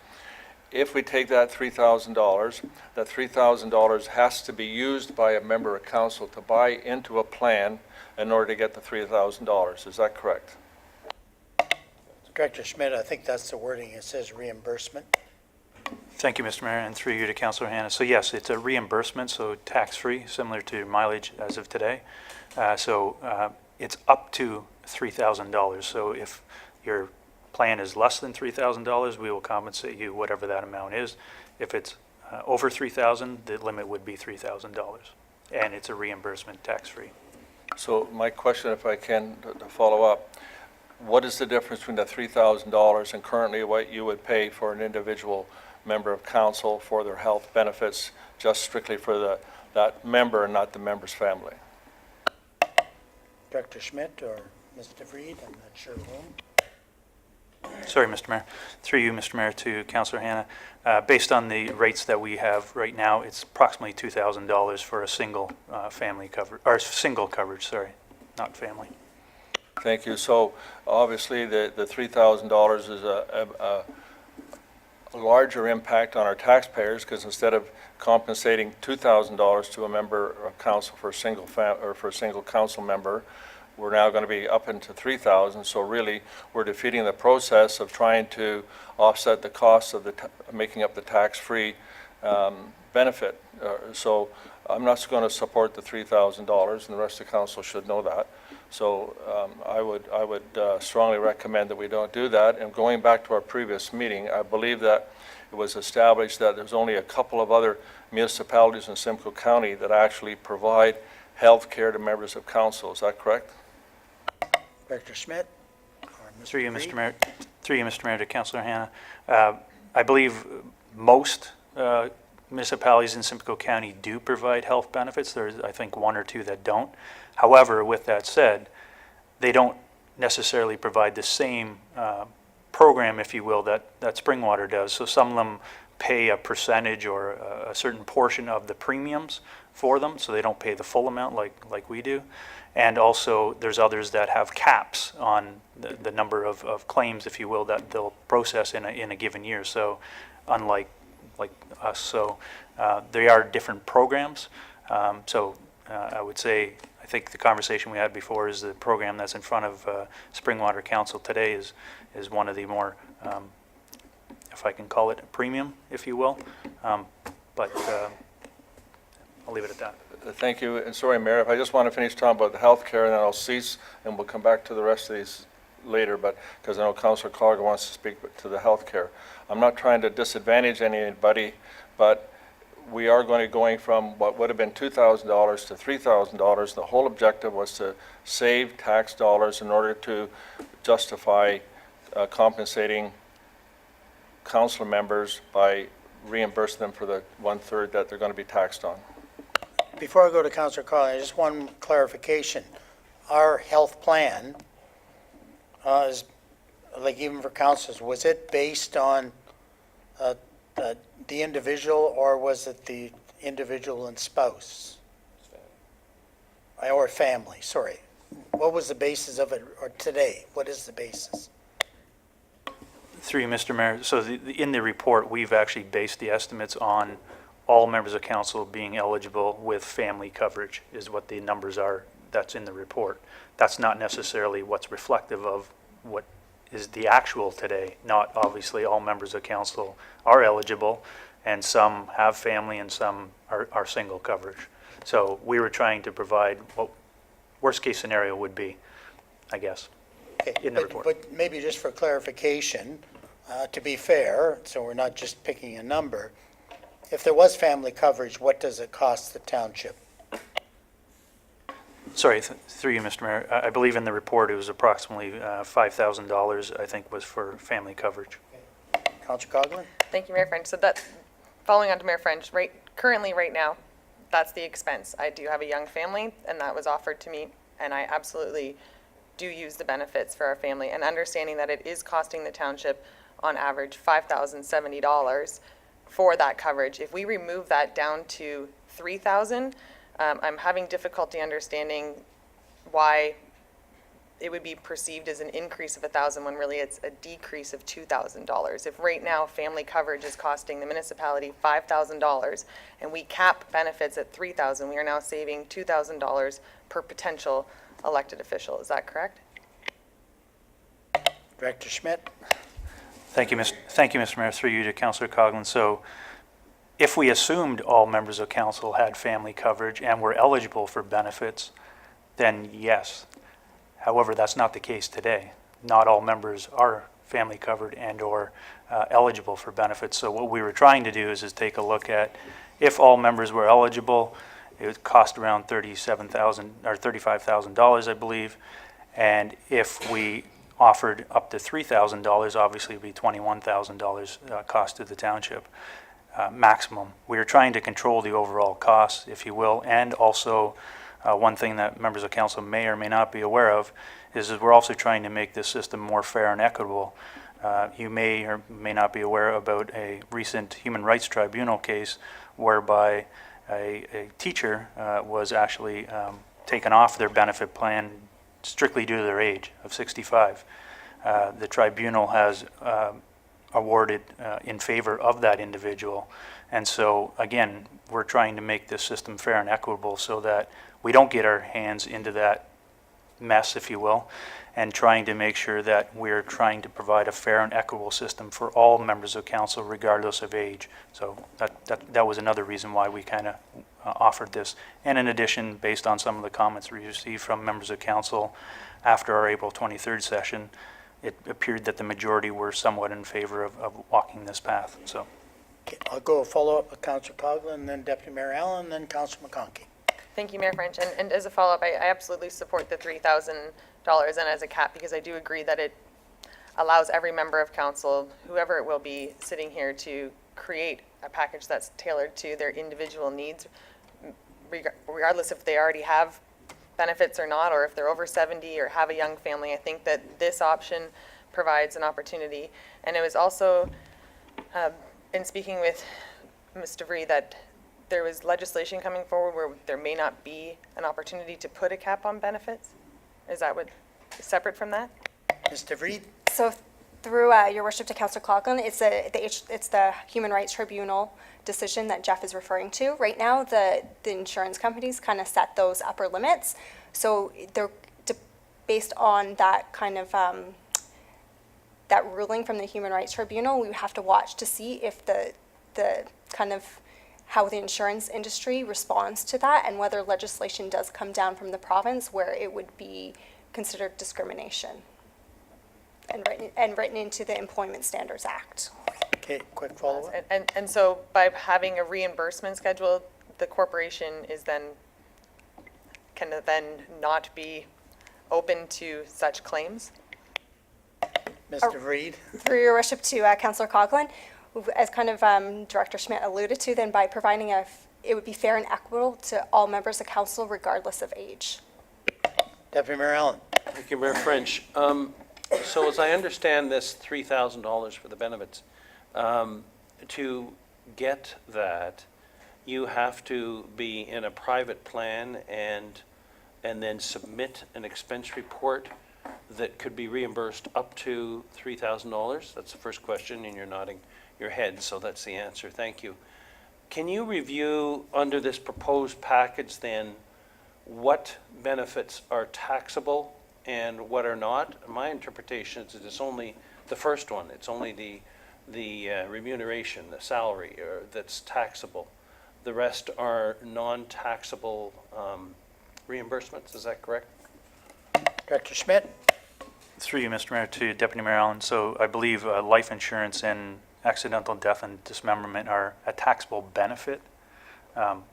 If we take that $3,000, that $3,000 has to be used by a member of council to buy into a plan in order to get the $3,000. Is that correct?
Director Schmidt, I think that's the wording. It says reimbursement.
Thank you, Mr. Mayor, and through you to Councillor Hanna. So yes, it's a reimbursement, so tax-free, similar to mileage as of today. It's up to $3,000. So if your plan is less than $3,000, we will compensate you whatever that amount is. If it's over $3,000, the limit would be $3,000, and it's a reimbursement tax-free.
So my question, if I can, to follow up, what is the difference between the $3,000 and currently what you would pay for an individual member of council for their health benefits, just strictly for that member and not the member's family?
Director Schmidt or Mr. Freed, I'm not sure whom.
Sorry, Mr. Mayor. Through you, Mr. Mayor, to Councillor Hanna. Based on the rates that we have right now, it's approximately $2,000 for a single family coverage, or single coverage, sorry, not family.
Thank you. So obviously the $3,000 is a larger impact on our taxpayers, because instead of compensating $2,000 to a member of council for a single for a single council member, we're now going to be up into $3,000. So really, we're defeating the process of trying to offset the costs of making up the tax-free benefit. So I'm not going to support the $3,000, and the rest of the council should know that. So I would strongly recommend that we don't do that. And going back to our previous meeting, I believe that it was established that there's only a couple of other municipalities in Simcoe County that actually provide health care to members of council. Is that correct?
Director Schmidt or Mr.
Through you,
Freed?
Mr. Mayor. Through you, Mr. Mayor, to Councillor Hanna. I believe most municipalities in Simcoe County do provide health benefits. There's, I think, one or two that don't. However, with that said, they don't necessarily provide the same program, if you will, that Springwater does. So some of them pay a percentage or a certain portion of the premiums for them, so they don't pay the full amount like we do. And also, there's others that have caps on the number of claims, if you will, that they'll process in a given year. So unlike us, so they are different programs. I would say, I think the conversation we had before is the program that's in front of Springwater Council today is one of the more, if I can call it, premium, if you will. But I'll leave it at that.
Thank you. And sorry, Mayor, if I just want to finish talking about the health care, and then I'll cease, and we'll come back to the rest of these later, but because I know Councillor Collier wants to speak to the health care. I'm not trying to disadvantage anybody, but we are going from what would have been $2,000 to $3,000. The whole objective was to save tax dollars in order to justify compensating council members by reimbursing them for the 1/3 that they're going to be taxed on.
Before I go to Councillor Carlin, just one clarification. Our health plan is, like even for councils, was it based on the individual, or was it the individual and spouse? Or family, sorry. What was the basis of it, or today? What is the basis?
Through you, Mr. Mayor, so in the report, we've actually based the estimates on all members of council being eligible with family coverage is what the numbers are that's in the report. That's not necessarily what's reflective of what is the actual today. Not obviously all members of council are eligible, and some have family and some are single coverage. So we were trying to provide what worst case scenario would be, I guess,
Okay,
in the
but-
report.
But maybe just for clarification, to be fair, so we're not just picking a number, if there was family coverage, what does it cost the township?
Sorry, through you, Mr. Mayor, I believe in the report it was approximately $5,000, I think, was for family coverage.
Councillor Coghlan?
Thank you, Mayor French. So that, following on to Mayor French, currently, right now, that's the expense. I do have a young family, and that was offered to me, and I absolutely do use the benefits for our family, and understanding that it is costing the township, on average, $5,070 for that coverage. If we remove that down to $3,000, I'm having difficulty understanding why it would be perceived as an increase of $1,000 when really it's a decrease of $2,000. If right now family coverage is costing the municipality $5,000 and we cap benefits at $3,000, we are now saving $2,000 per potential elected official. Is that correct?
Director Schmidt?
Thank you, Mr. Mayor. Through you to Councillor Coghlan. So if we assumed all members of council had family coverage and were eligible for benefits, then yes. However, that's not the case today. Not all members are family covered and/or eligible for benefits. So what we were trying to do is take a look at if all members were eligible, it would cost around $37,000 or $35,000, I believe. And if we offered up to $3,000, obviously it would be $21,000 cost to the township. Maximum. We are trying to control the overall costs, if you will, and also one thing that members of council may or may not be aware of is that we're also trying to make this system more fair and equitable. You may or may not be aware about a recent Human Rights Tribunal case whereby a teacher was actually taken off their benefit plan strictly due to their age of 65. The tribunal has awarded in favor of that individual. And so, again, we're trying to make this system fair and equitable so that we don't get our hands into that mess, if you will, and trying to make sure that we're trying to provide a fair and equitable system for all members of council, regardless of age. So that was another reason why we kind of offered this. And in addition, based on some of the comments we received from members of council after our April 23rd session, it appeared that the majority were somewhat in favor of walking this path. So,
Okay, I'll go follow up with Councillor Coghlan, then Deputy Mayor Allen, then Councillor McConkey.
Thank you, Mayor French. And as a follow-up, I absolutely support the $3,000 and as a cap, because I do agree that it allows every member of council, whoever it will be, sitting here to create a package that's tailored to their individual needs, regardless if they already have benefits or not, or if they're over 70 or have a young family. I think that this option provides an opportunity. And it was also, in speaking with Mr. Vree, that there was legislation coming forward where there may not be an opportunity to put a cap on benefits. Is that what, separate from that?
Mr. Vreed?
So through your worship to Councillor Coghlan, it's the Human Rights Tribunal decision that Jeff is referring to. Right now, the insurance companies kind of set those upper limits. So they're based on that kind of that ruling from the Human Rights Tribunal. We have to watch to see if the kind of how the insurance industry responds to that, and whether legislation does come down from the province where it would be considered discrimination and written into the Employment Standards Act.
Okay, quick follow-up.
And so by having a reimbursement schedule, the corporation is then, can then not be open to such claims?
Mr. Vreed?
Through your worship to Councillor Coghlan, as kind of Director Schmidt alluded to, then by providing it would be fair and equitable to all members of council regardless of age.
Deputy Mayor Allen?
Thank you, Mayor French. So as I understand this $3,000 for the benefits, to get that, you have to be in a private plan and then submit an expense report that could be reimbursed up to $3,000? That's the first question, and you're nodding your head, so that's the answer. Thank you. Can you review, under this proposed package then, what benefits are taxable and what are not? My interpretation is that it's only the first one. It's only the remuneration, the salary, that's taxable. The rest are non-taxable reimbursements. Is that correct?
Director Schmidt?
Through you, Mr. Mayor, to Deputy Mayor Allen. So I believe life insurance and accidental death and dismemberment are a taxable benefit,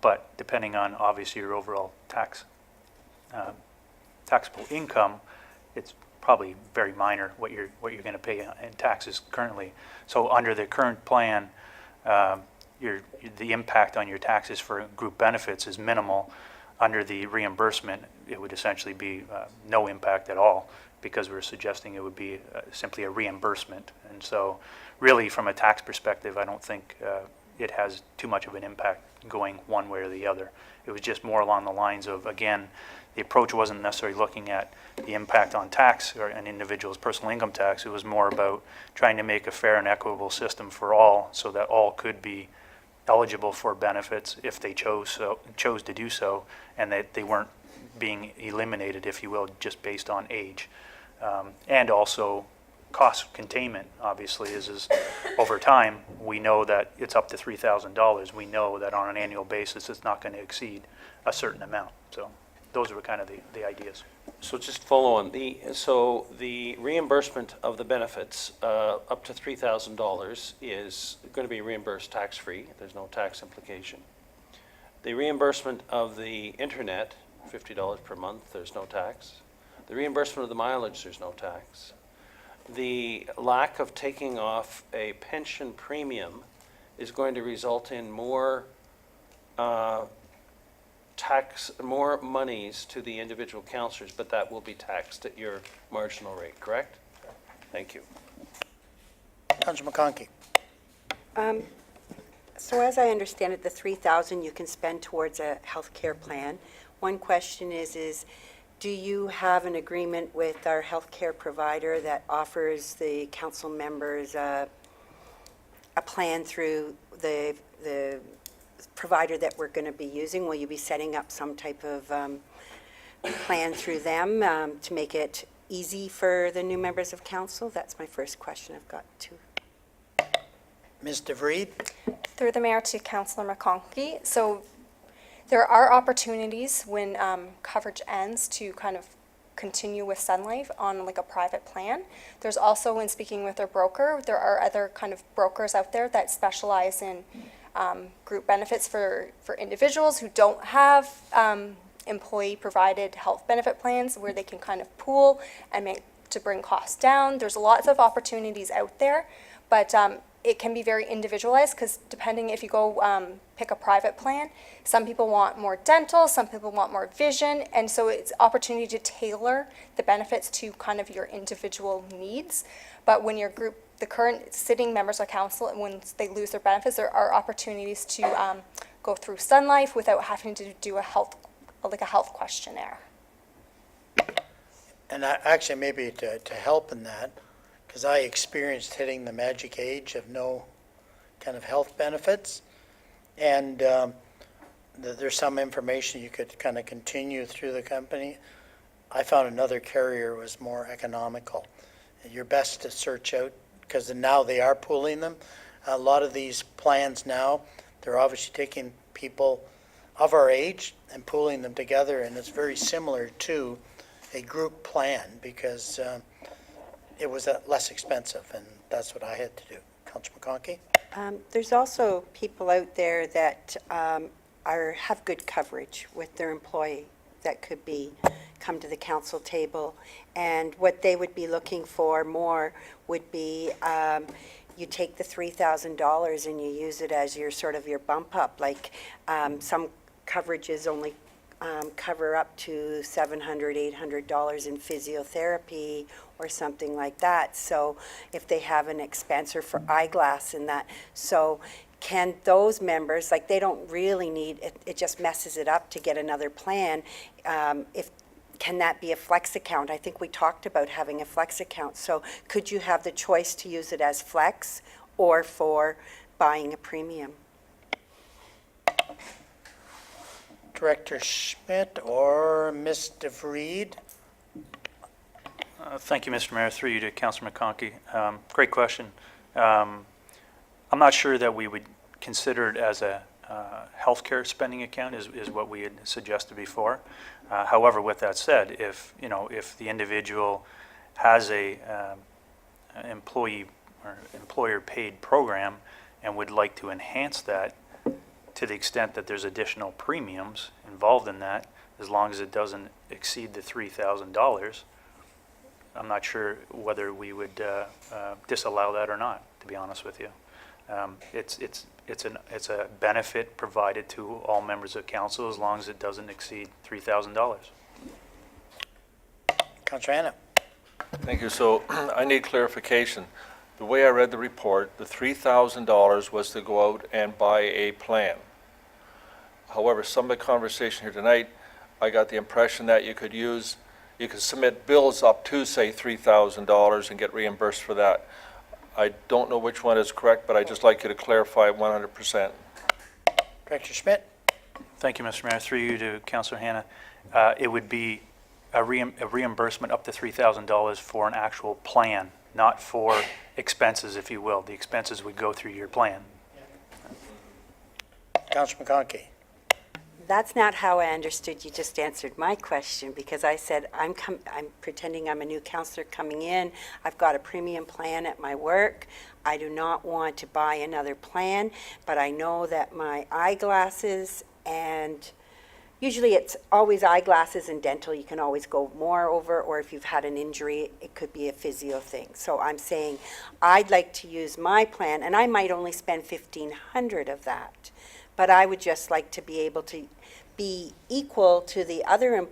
but depending on obviously your overall taxable income, it's probably very minor what you're going to pay in taxes currently. So under the current plan, the impact on your taxes for group benefits is minimal. Under the reimbursement, it would essentially be no impact at all, because we're suggesting it would be simply a reimbursement. And so really, from a tax perspective, I don't think it has too much of an impact going one way or the other. It was just more along the lines of, again, the approach wasn't necessarily looking at the impact on tax or an individual's personal income tax. It was more about trying to make a fair and equitable system for all, so that all could be eligible for benefits if they chose to do so, and that they weren't being eliminated, if you will, just based on age. And also cost containment, obviously, is over time, we know that it's up to $3,000. We know that on an annual basis, it's not going to exceed a certain amount. So those were kind of the ideas.
So just follow on. So the reimbursement of the benefits up to $3,000 is going to be reimbursed tax-free. There's no tax implication. The reimbursement of the internet, $50 per month, there's no tax. The reimbursement of the mileage, there's no tax. The lack of taking off a pension premium is going to result in more more monies to the individual councillors, but that will be taxed at your marginal rate, correct? Thank you.
Councillor McConkey?
So as I understand it, the $3,000 you can spend towards a healthcare plan. One question is do you have an agreement with our healthcare provider that offers the council members a plan through the provider that we're going to be using? Will you be setting up some type of plan through them to make it easy for the new members of council? That's my first question I've got to.
Ms. DeVried?
Through the mayor to Councillor McConkey. So there are opportunities when coverage ends to kind of continue with Sun Life on like a private plan. There's also, when speaking with their broker, there are other kind of brokers out there that specialize in group benefits for individuals who don't have employee-provided health benefit plans, where they can kind of pool and make to bring costs down. There's lots of opportunities out there, but it can be very individualized, because depending if you go pick a private plan, some people want more dental, some people want more vision, and so it's opportunity to tailor the benefits to kind of your individual needs. But when your group, the current sitting members of council, when they lose their benefits, there are opportunities to go through Sun Life without having to do a health questionnaire.
And actually, maybe to help in that, because I experienced hitting the magic age of no kind of health benefits, and there's some information you could kind of continue through the company. I found another carrier was more economical. You're best to search out, because now they are pooling them. A lot of these plans now, they're obviously taking people of our age and pooling them together, and it's very similar to a group plan, because it was less expensive, and that's what I had to do. Councillor McConkey?
There's also people out there that have good coverage with their employee that could come to the council table, and what they would be looking for more would be you take the $3,000 and you use it as your sort of your bump up. Like some coverages only cover up to $700, $800 in physiotherapy or something like that. So if they have an expense, or for eyeglass and that, so can those members, like they don't really need, it just messes it up to get another plan. If can that be a flex account? I think we talked about having a flex account. So could you have the choice to use it as flex or for buying a premium?
Director Schmidt or Ms. DeVried?
Thank you, Mr. Mayor. Through you to Councillor McConkey. Great question. I'm not sure that we would consider it as a healthcare spending account is what we had suggested before. However, with that said, if the individual has a employee or employer paid program and would like to enhance that to the extent that there's additional premiums involved in that, as long as it doesn't exceed the $3,000, I'm not sure whether we would disallow that or not, to be honest with you. It's a benefit provided to all members of council as long as it doesn't exceed $3,000.
Councillor Hanna.
Thank you. So I need clarification. The way I read the report, the $3,000 was to go out and buy a plan. However, some of the conversation here tonight, I got the impression that you could submit bills up to, say, $3,000 and get reimbursed for that. I don't know which one is correct, but I'd just like you to clarify 100%.
Director Schmidt?
Thank you, Mr. Mayor. Through you to Councillor Hanna. It would be a reimbursement up to $3,000 for an actual plan, not for expenses, if you will. The expenses would go through your plan.
Councillor McConkey?
That's not how I understood you just answered my question, because I said, I'm pretending I'm a new counselor coming in. I've got a premium plan at my work. I do not want to buy another plan, but I know that my eyeglasses, and usually it's always eyeglasses and dental, you can always go more over, or if you've had an injury, it could be a physio thing. So I'm saying, I'd like to use my plan, and I might only spend $1,500 of that, but I would just like to be able to be equal to the other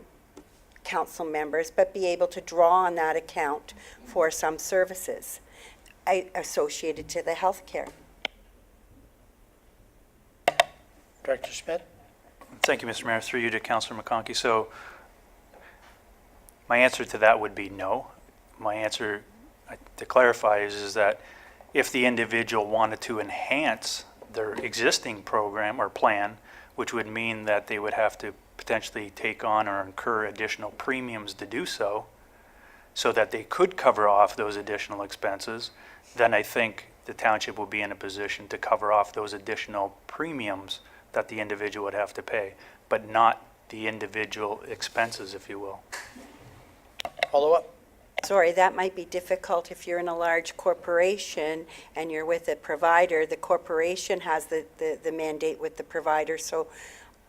council members, but be able to draw on that account for some services associated to the health care.
Director Schmidt?
Thank you, Mr. Mayor. Through you to Councillor McConkey. So my answer to that would be no. My answer, to clarify, is that if the individual wanted to enhance their existing program or plan, which would mean that they would have to potentially take on or incur additional premiums to do so that they could cover off those additional expenses, then I think the township will be in a position to cover off those additional premiums that the individual would have to pay, but not the individual expenses, if you will.
Follow up?
Sorry, that might be difficult if you're in a large corporation and you're with a provider. The corporation has the mandate with the provider, so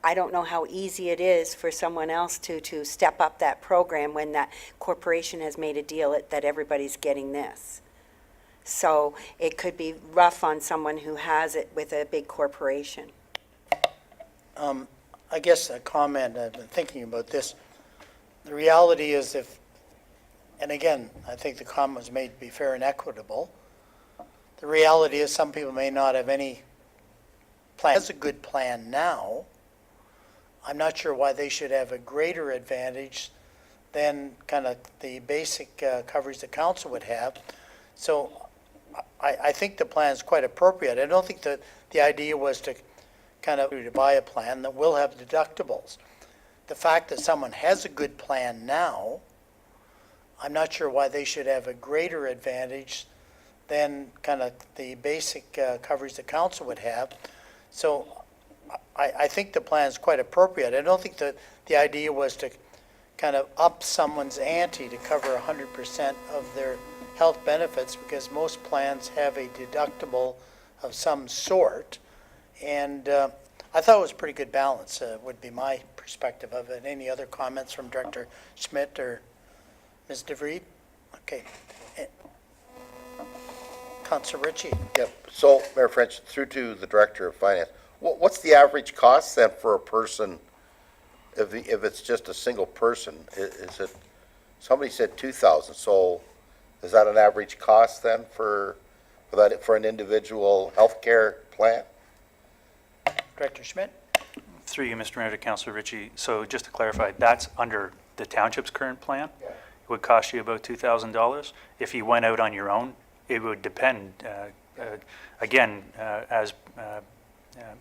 I don't know how easy it is for someone else to step up that program when that corporation has made a deal that everybody's getting this. So it could be rough on someone who has it with a big corporation.
I guess a comment, I've been thinking about this. The reality is and again, I think the comment was made to be fair and equitable. The reality is some people may not have any plan. That's a good plan now. I'm not sure why they should have a greater advantage than kind of the basic coverage the council would have. So I think the plan is quite appropriate. I don't think that the idea was to kind of to buy a plan that will have deductibles. The fact that someone has a good plan now, I'm not sure why they should have a greater advantage than kind of the basic coverage the council would have. So I think the plan is quite appropriate. I don't think that the idea was to kind of up someone's ante to cover 100% of their health benefits, because most plans have a deductible of some sort. And I thought it was a pretty good balance, would be my perspective of it. Any other comments from Director Schmidt or Ms. DeVried? Okay. Councillor Ritchie.
Yep. So, Mayor French, through to the Director of Finance, what's the average cost then for a person, if it's just a single person? Is it, somebody said 2,000, so is that an average cost then for an individual healthcare plan?
Director Schmidt?
Through you, Mr. Mayor, to Councillor Ritchie. So just to clarify, that's under the township's current plan, it would cost you about $2,000. If you went out on your own, it would depend. Again, as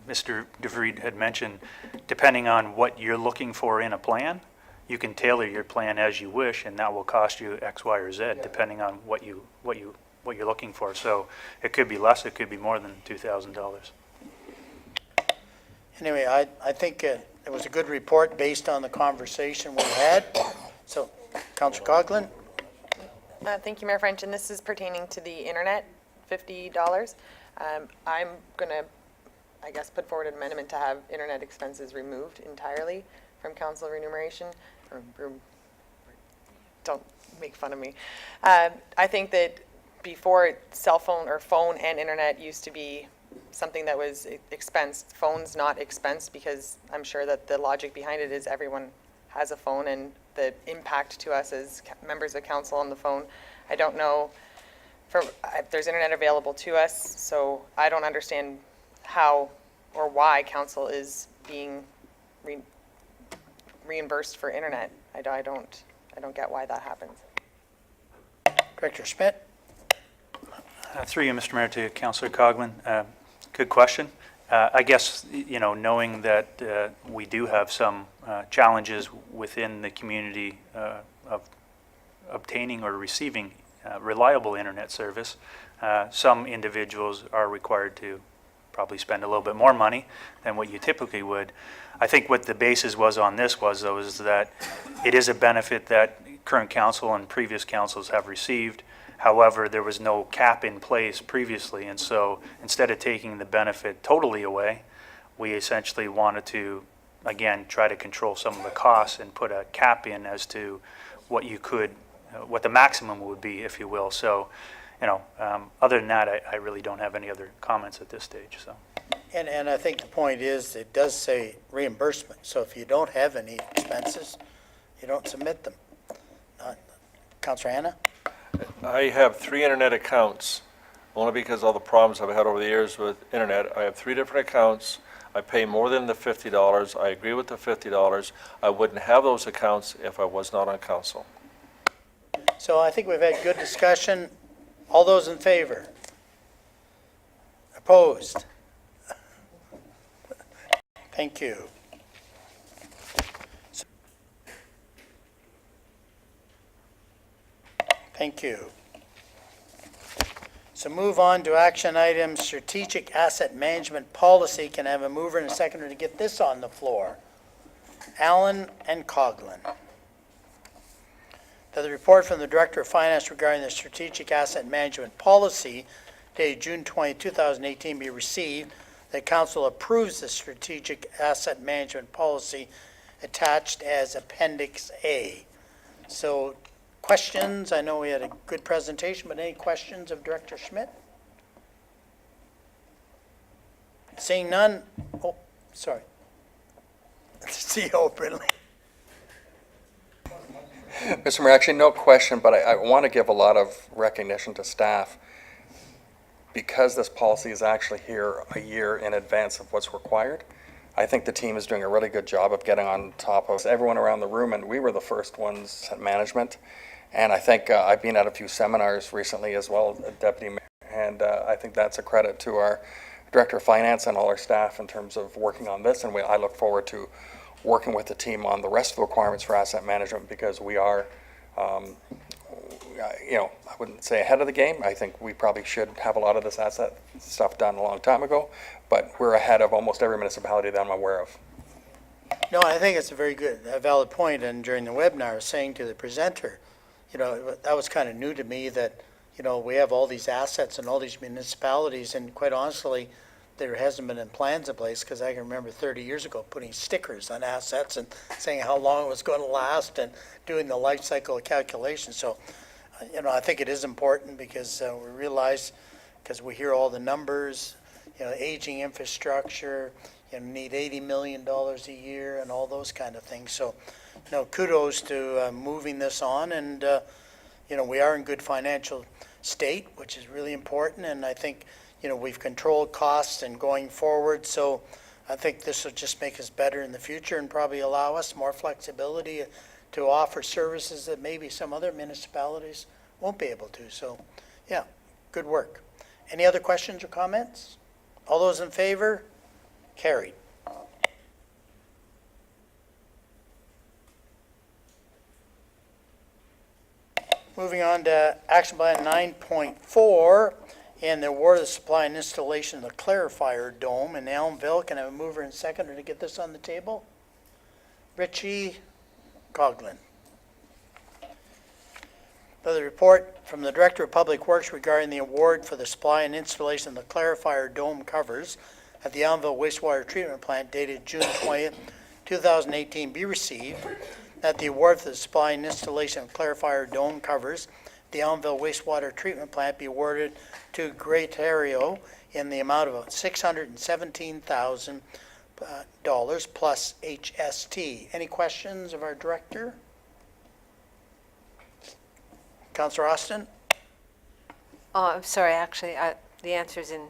Mr. DeVriend had mentioned, depending on what you're looking for in a plan, you can tailor your plan as you wish, and that will cost you X, Y, or Z, depending on what you're looking for. So it could be less, it could be more than $2,000.
Anyway, I think it was a good report based on the conversation we had. So, Councillor Coghlan?
Thank you, Mayor French, and this is pertaining to the internet, $50. I'm going to, I guess, put forward an amendment to have internet expenses removed entirely from council remuneration. Don't make fun of me. I think that before, cell phone or phone and internet used to be something that was expensed. Phone's not expensed because I'm sure that the logic behind it is everyone has a phone, and the impact to us as members of council on the phone, I don't know if there's internet available to us, so I don't understand how or why council is being reimbursed for internet. I don't get why that happens.
Director Schmidt?
Through you, Mr. Mayor, to Councillor Coghlan. Good question. I guess, knowing that we do have some challenges within the community of obtaining or receiving reliable internet service, some individuals are required to probably spend a little bit more money than what you typically would. I think what the basis was on this was that it is a benefit that current council and previous councils have received. However, there was no cap in place previously, and so instead of taking the benefit totally away, we essentially wanted to, again, try to control some of the costs and put a cap in as to what you could, what the maximum would be, if you will. So, other than that, I really don't have any other comments at this stage. So.
And I think the point is, it does say reimbursement. So if you don't have any expenses, you don't submit them. Councillor Hanna?
I have 3 internet accounts, only because all the problems I've had over the years with internet. I have 3 different accounts. I pay more than the $50. I agree with the $50. I wouldn't have those accounts if I was not on council.
So I think we've had good discussion. All those in favor? Opposed? Thank you. Thank you. So move on to action item, strategic asset management policy. Can I have a mover and a seconder to get this on the floor? Allen and Coghlan. That the report from the Director of Finance regarding the strategic asset management policy dated June 20, 2018 be received, that Council approves the strategic asset management policy attached as Appendix A. So questions? I know we had a good presentation, but any questions of Director Schmidt? Seeing none, oh, sorry. CEO Brindley.
Mr. Mayor, actually no question, but I want to give a lot of recognition to staff because this policy is actually here a year in advance of what's required. I think the team is doing a really good job of getting on top of everyone around the room, and we were the first ones at management. And I think I've been at a few seminars recently as well, Deputy Mayor, and I think that's a credit to our Director of Finance and all our staff in terms of working on this, and I look forward to working with the team on the rest of the requirements for asset management because we are, I wouldn't say ahead of the game. I think we probably should have a lot of this asset stuff done a long time ago, but we're ahead of almost every municipality that I'm aware of.
No, I think it's a very good, a valid point, and during the webinar, I was saying to the presenter, that was kind of new to me that, we have all these assets in all these municipalities, and quite honestly, there hasn't been in plans in place, because I can remember 30 years ago putting stickers on assets and saying how long it was going to last and doing the life cycle calculation. So, I think it is important because we realize, because we hear all the numbers, aging infrastructure, need $80 million a year and all those kind of things. So, kudos to moving this on, and, we are in good financial state, which is really important, and I think, we've controlled costs and going forward, so I think this will just make us better in the future and probably allow us more flexibility to offer services that maybe some other municipalities won't be able to. So, yeah, good work. Any other questions or comments? All those in favor? Carried. Moving on to action plan 9.4 and the award of the supply and installation of the clarifier dome in Elmville. Can I have a mover and seconder to get this on the table? Richie Coughlin. The report from the Director of Public Works regarding the award for the supply and installation of the clarifier dome covers at the Elmville wastewater treatment plant dated June 20th, 2018 be received, that the award for the supply and installation of clarifier dome covers at the Elmville wastewater treatment plant be awarded to Greatario in the amount of $617,000 plus HST. Any questions of our director? Councillor Austin?
Oh, I'm sorry, actually, the answer's in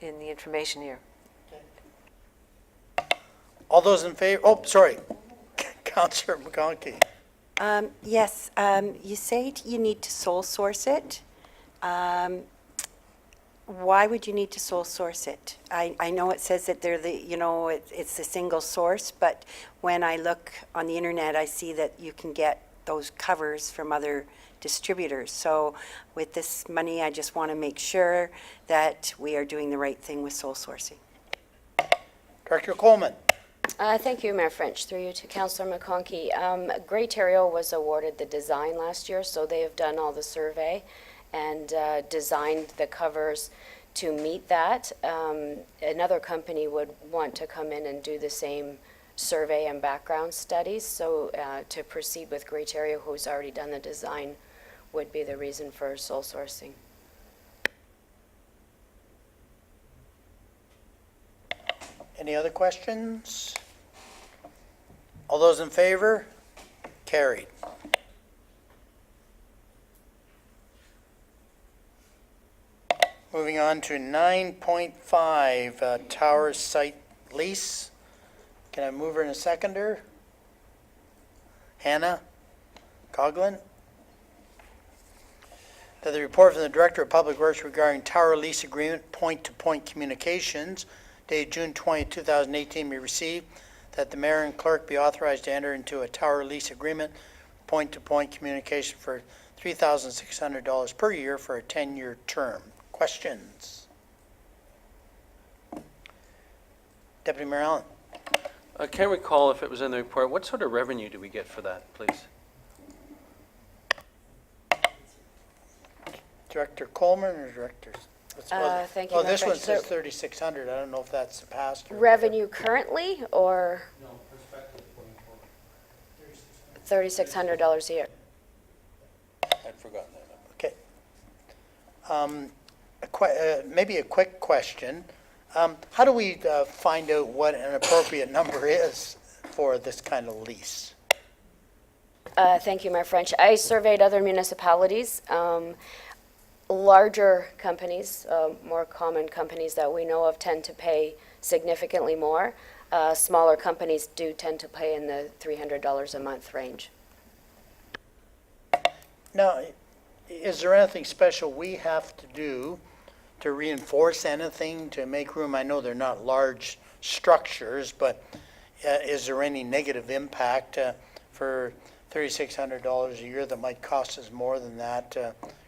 the information here.
All those in favor, oh, sorry, Councillor McConkey.
Yes, you say you need to sole source it. Why would you need to sole source it? I know it says that they're it's a single source, but when I look on the internet, I see that you can get those covers from other distributors. So with this money, I just want to make sure that we are doing the right thing with sole sourcing.
Director Coleman.
Thank you, Mayor French. Through you to Councillor McConkey. Greatario was awarded the design last year, so they have done all the survey and designed the covers to meet that. Another company would want to come in and do the same survey and background studies. So to proceed with Greatario, who's already done the design, would be the reason for sole sourcing.
Any other questions? All those in favor? Carried. Moving on to 9.5, tower site lease. Can I move her in a seconder? Hannah Coughlin? That the report from the Director of Public Works regarding tower lease agreement, point-to-point communications, dated June 20, 2018, be received, that the mayor and clerk be authorized to enter into a tower lease agreement, point-to-point communication for $3,600 per year for a 10-year term. Questions? Deputy Mayor Allen.
I can't recall if it was in the report. What sort of revenue do we get for that, please?
Director Coleman or directors?
Thank you,
Oh,
Mayor
this one
French.
says
So
3,600. I don't know if that's passed or.
revenue currently, or? No, prospective going forward. $3,600 a year.
I'd forgotten that.
Okay. Maybe a quick question. How do we find out what an appropriate number is for this kind of lease?
Thank you, Mayor French. I surveyed other municipalities. Larger companies, more common companies that we know of, tend to pay significantly more. Smaller companies do tend to pay in the $300 a month range.
Now, is there anything special we have to do to reinforce anything to make room? I know they're not large structures, but is there any negative impact for $3,600 a year that might cost us more than that,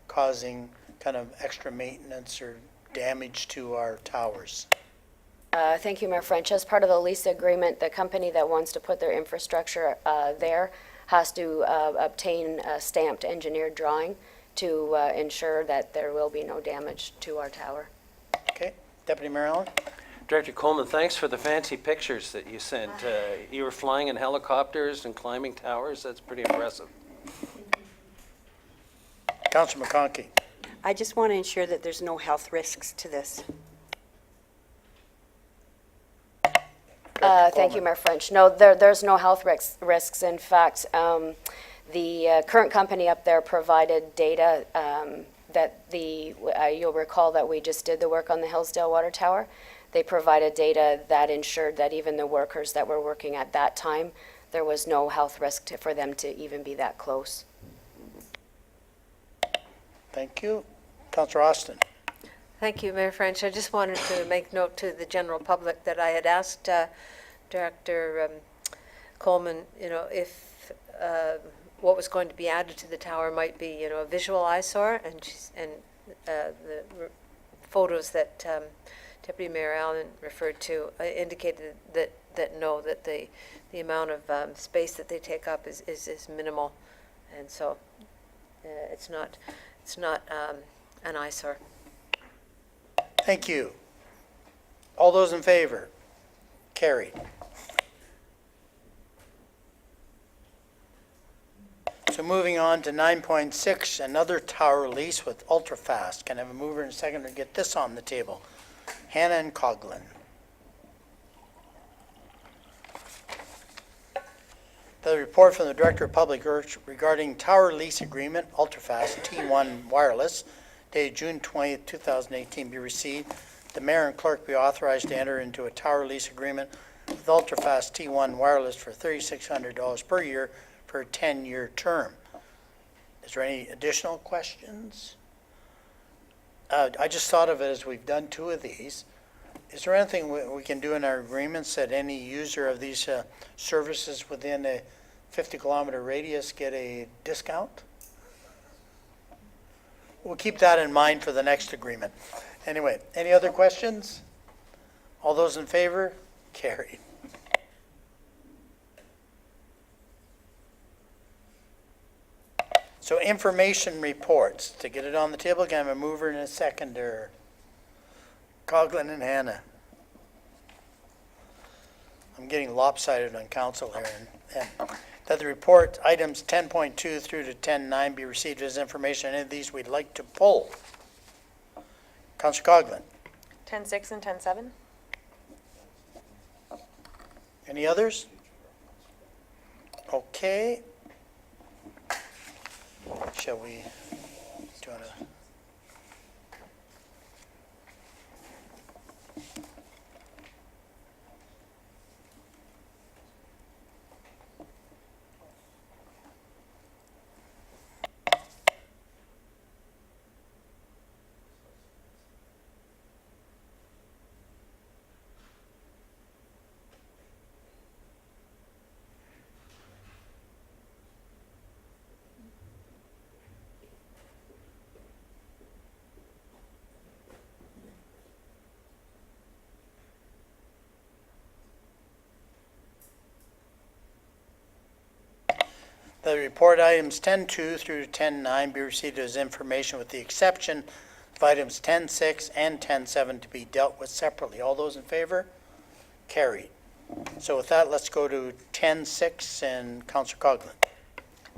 causing kind of extra maintenance or damage to our towers?
Thank you, Mayor French. As part of the lease agreement, the company that wants to put their infrastructure there has to obtain a stamped engineered drawing to ensure that there will be no damage to our tower.
Okay, Deputy Mayor Allen?
Director Coleman, thanks for the fancy pictures that you sent. You were flying in helicopters and climbing towers. That's pretty impressive.
Councilor McConkey.
I just want to ensure that there's no health risks to this.
Thank you, Mayor French. No, there's no health risks. In fact, the current company up there provided data that you'll recall that we just did the work on the Hillsdale Water Tower. They provided data that ensured that even the workers that were working at that time, there was no health risk for them to even be that close.
Thank you. Councillor Austin.
Thank you, Mayor French. I just wanted to make note to the general public that I had asked Director Coleman, if what was going to be added to the tower might be, a visual eyesore, and the photos that Deputy Mayor Allen referred to indicated that no, that the amount of space that they take up is minimal, and so it's not an eyesore.
Thank you. All those in favor? Carried. So moving on to 9.6, another tower lease with Ultrafast. Can I have a mover and a seconder to get this on the table? Hannah and Coughlin. The report from the Director of Public Works regarding tower lease agreement, Ultrafast T1 Wireless, dated June 20th, 2018, be received. The mayor and clerk be authorized to enter into a tower lease agreement with Ultrafast T1 Wireless for $3,600 per year for a 10-year term. Is there any additional questions? I just thought of it as we've done 2 of these. Is there anything we can do in our agreements that any user of these services within a 50-kilometer radius get a discount? We'll keep that in mind for the next agreement. Anyway, any other questions? All those in favor? Carried. So information reports. To get it on the table, can I have a mover and a seconder? Coughlin and Hannah. I'm getting lopsided on council here. And that the report items 10.2 through to 10.9 be received as information. Any of these we'd like to pull? Councillor Coughlin.
10.6 and 10.7?
Any others? Okay. Shall we, do you want to? The report items 10.2 through to 10.9 be received as information with the exception of items 10.6 and 10.7 to be dealt with separately. All those in favor? Carried. So with that, let's go to 10.6 and Councillor Coughlin.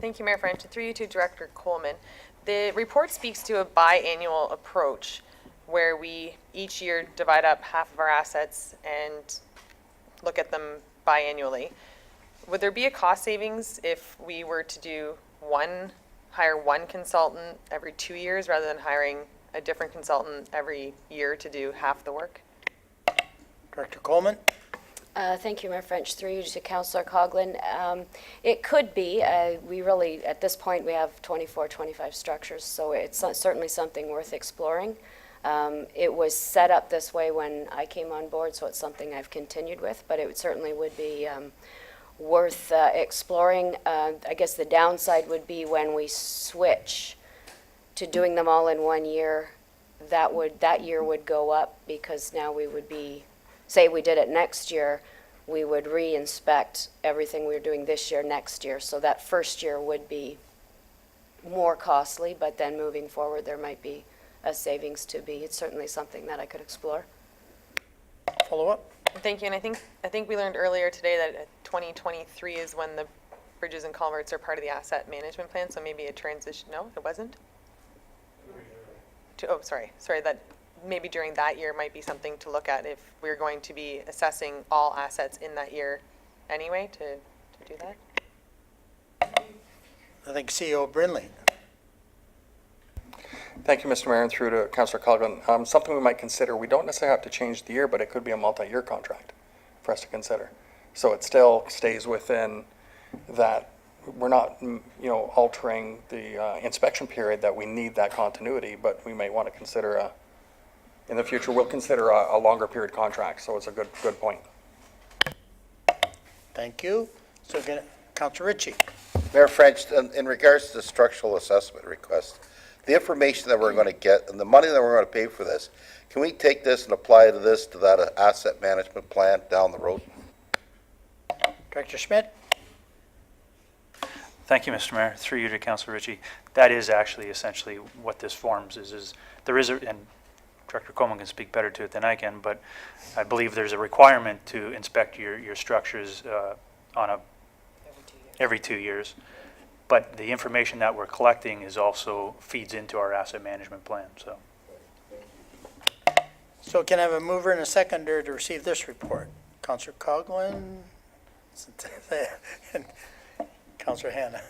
Thank you, Mayor French. Through you to Director Coleman. The report speaks to a biannual approach where we each year divide up half of our assets and look at them biannually. Would there be a cost savings if we were to hire one consultant every 2 years rather than hiring a different consultant every year to do half the work?
Director Coleman.
Thank you, Mayor French. Through you to Councillor Coughlin. It could be. We really, at this point, we have 24, 25 structures, so it's certainly something worth exploring. It was set up this way when I came on board, so it's something I've continued with, but it certainly would be worth exploring. I guess the downside would be when we switch to doing them all in 1 year, that year would go up because now we would be, say we did it next year, we would re-inspect everything we were doing this year next year. So that first year would be more costly, but then moving forward there might be a savings to be. It's certainly something that I could explore.
Follow up.
Thank you, and I think we learned earlier today that 2023 is when the bridges and culverts are part of the asset management plan, so maybe a transition, no, it wasn't? Sorry, that maybe during that year might be something to look at if we're going to be assessing all assets in that year anyway, to do that.
I think CEO Brindley.
Thank you, Mr. Mayor, and through to Councillor Coughlin. Something we might consider, we don't necessarily have to change the year, but it could be a multi-year contract for us to consider. So it still stays within that we're not, altering the inspection period, that we need that continuity, but we may want to consider in the future, we'll consider a longer period contract. So it's a good point.
Thank you. So, Councillor Ritchie.
Mayor French, in regards to the structural assessment request, the information that we're going to get and the money that we're going to pay for this, can we take this and apply to that asset management plan down the road?
Director Schmidt?
Thank you, Mr. Mayor. Through you to Councillor Ritchie. That is actually essentially what this forms is there is and Director Coleman can speak better to it than I can, but I believe there's a requirement to inspect your structures every 2 years. But the information that we're collecting is also feeds into our asset management plan, so.
So can I have a mover and a seconder to receive this report? Councillor Coghlan and Councillor Hanna.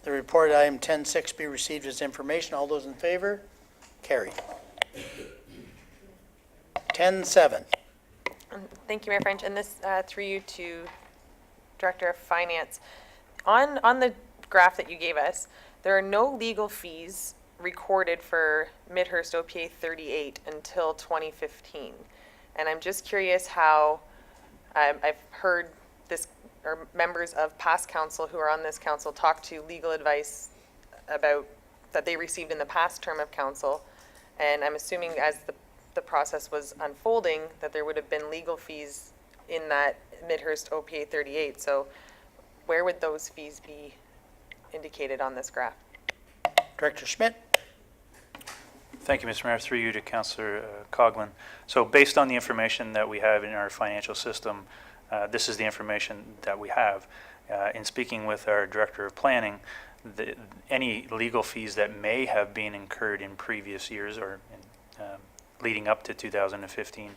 The report item 10.6 be received as information. All those in favor? Carried. 10.7.
Thank you, Mayor French. And this through you to Director of Finance. On the graph that you gave us, there are no legal fees recorded for Midhurst OPA 38 until 2015. And I'm just curious how I've heard this, or members of past council who are on this council talk to legal advice about that they received in the past term of council. And I'm assuming as the process was unfolding that there would have been legal fees in that Midhurst OPA 38. So where would those fees be indicated on this graph?
Director Schmidt?
Thank you, Mr. Mayor. Through you to Councillor Coghlan. So based on the information that we have in our financial system, this is the information that we have. In speaking with our Director of Planning, any legal fees that may have been incurred in previous years or leading up to 2015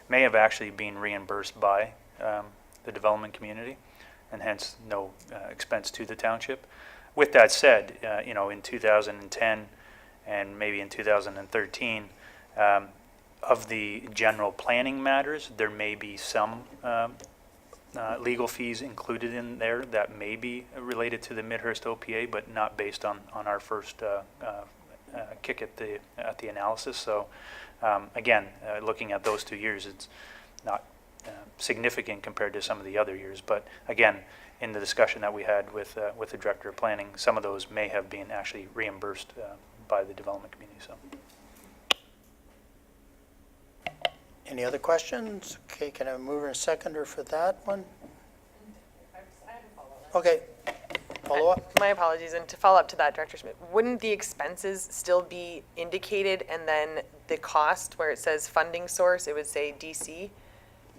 may have actually been reimbursed by the development community, and hence no expense to the township. With that said, in 2010 and maybe in 2013, of the general planning matters, there may be some legal fees included in there that may be related to the Midhurst OPA, but not based on our first kick at the analysis. So again, looking at those 2 years, it's not significant compared to some of the other years. But again, in the discussion that we had with the Director of Planning, some of those may have been actually reimbursed by the development community. So.
Any other questions? Okay, can I have a mover and seconder for that one? Okay, follow up?
My apologies, and to follow up to that, Director Schmidt, wouldn't the expenses still be indicated, and then the cost where it says funding source, it would say DC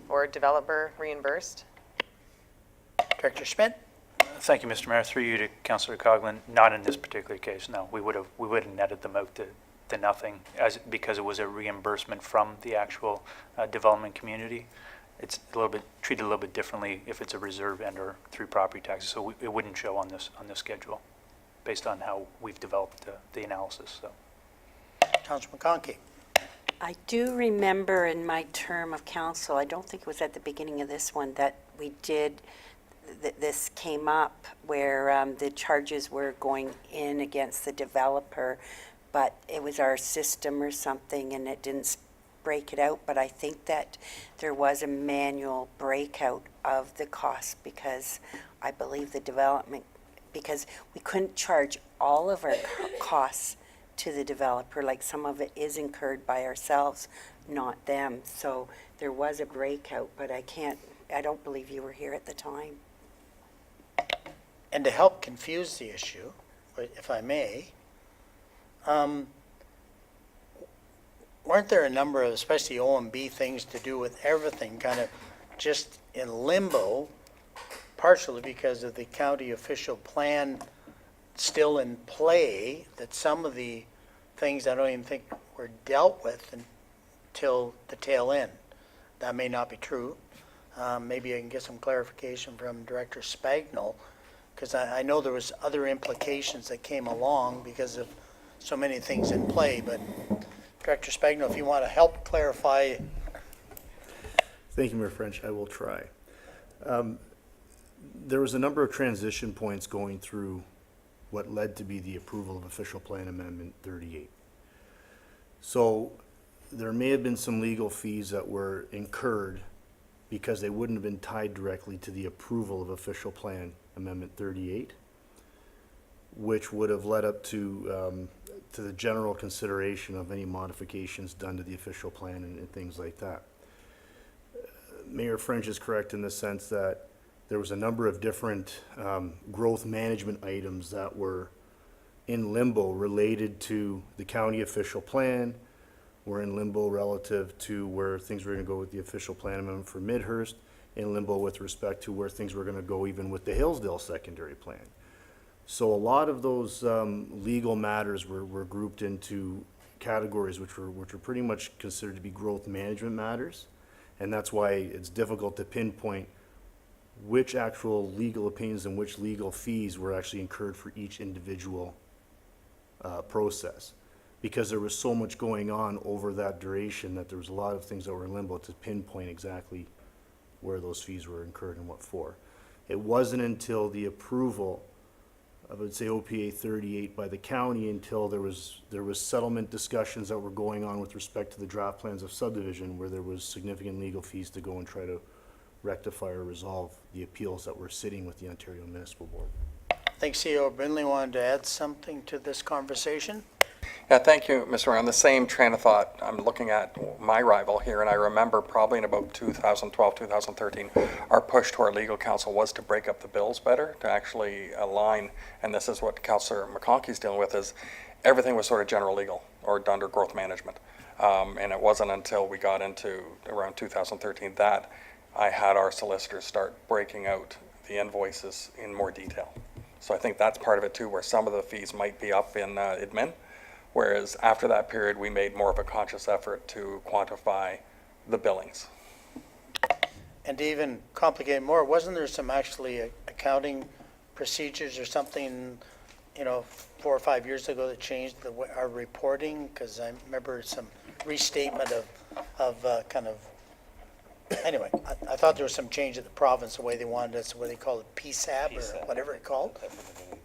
or developer reimbursed?
Director Schmidt?
Thank you, Mr. Mayor. Through you to Councillor Coghlan. Not in this particular case. No, we would have netted them out to nothing because it was a reimbursement from the actual development community. It's treated a little bit differently if it's a reserve and or through property taxes. So it wouldn't show on this schedule based on how we've developed the analysis. So.
Councilor McConkey.
I do remember in my term of council, I don't think it was at the beginning of this one, that we did, this came up where the charges were going in against the developer, but it was our system or something and it didn't break it out. But I think that there was a manual breakout of the cost because I believe the development, because we couldn't charge all of our costs to the developer, like some of it is incurred by ourselves, not them. So there was a breakout, but I don't believe you were here at the time.
And to help confuse the issue, if I may, weren't there a number of, especially OMB things to do with everything kind of just in limbo, partially because of the county official plan still in play, that some of the things I don't even think were dealt with until the tail end? That may not be true. Maybe I can get some clarification from Director Spagnol, because I know there was other implications that came along because of so many things in play. But Director Spagnol, if you want to help clarify.
Thank you, Mayor French. I will try. there was a number of transition points going through what led to be the approval of Official Plan Amendment 38. So there may have been some legal fees that were incurred because they wouldn't have been tied directly to the approval of Official Plan Amendment 38, which would have led up to the general consideration of any modifications done to the official plan and things like that. Mayor French is correct in the sense that there was a number of different growth management items that were in limbo related to the county official plan, were in limbo relative to where things were going to go with the official plan amendment for Midhurst, in limbo with respect to where things were going to go even with the Hillsdale secondary plan. So a lot of those legal matters were grouped into categories which were pretty much considered to be growth management matters. And that's why it's difficult to pinpoint which actual legal opinions and which legal fees were actually incurred for each individual process. Because there was so much going on over that duration that there was a lot of things that were in limbo to pinpoint exactly where those fees were incurred and what for. It wasn't until the approval of, I would say, OPA 38 by the county until there was settlement discussions that were going on with respect to the draft plans of subdivision where there was significant legal fees to go and try to rectify or resolve the appeals that were sitting with the Ontario Municipal Board.
I think CEO Brindley wanted to add something to this conversation.
Yeah, thank you, Mr. Mayor. On the same train of thought, I'm looking at my rival here, and I remember probably in about 2012, 2013, our push to our legal counsel was to break up the bills better, to actually align, and this is what Councillor McConkey's dealing with, is everything was sort of general legal or under growth management. And it wasn't until we got into around 2013 that I had our solicitors start breaking out the invoices in more detail. So I think that's part of it too, where some of the fees might be up in admin. Whereas after that period, we made more of a conscious effort to quantify the billings.
And to even complicate more, wasn't there some actually accounting procedures or something, 4 or 5 years ago that changed our reporting? Because I remember some restatement of anyway, I thought there was some change at the province, the way they wanted us, what they call it, PSAB or whatever it's called.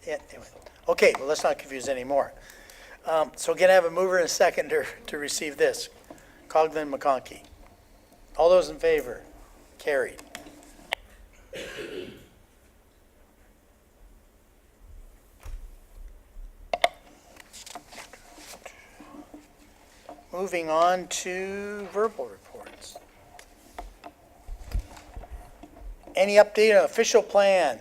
Yeah, anyway. Okay, well, let's not confuse anymore. So again, I have a mover and a seconder to receive this. Coghlan, McConkey. All those in favor? Carried. Moving on to verbal reports. Any update on official plan?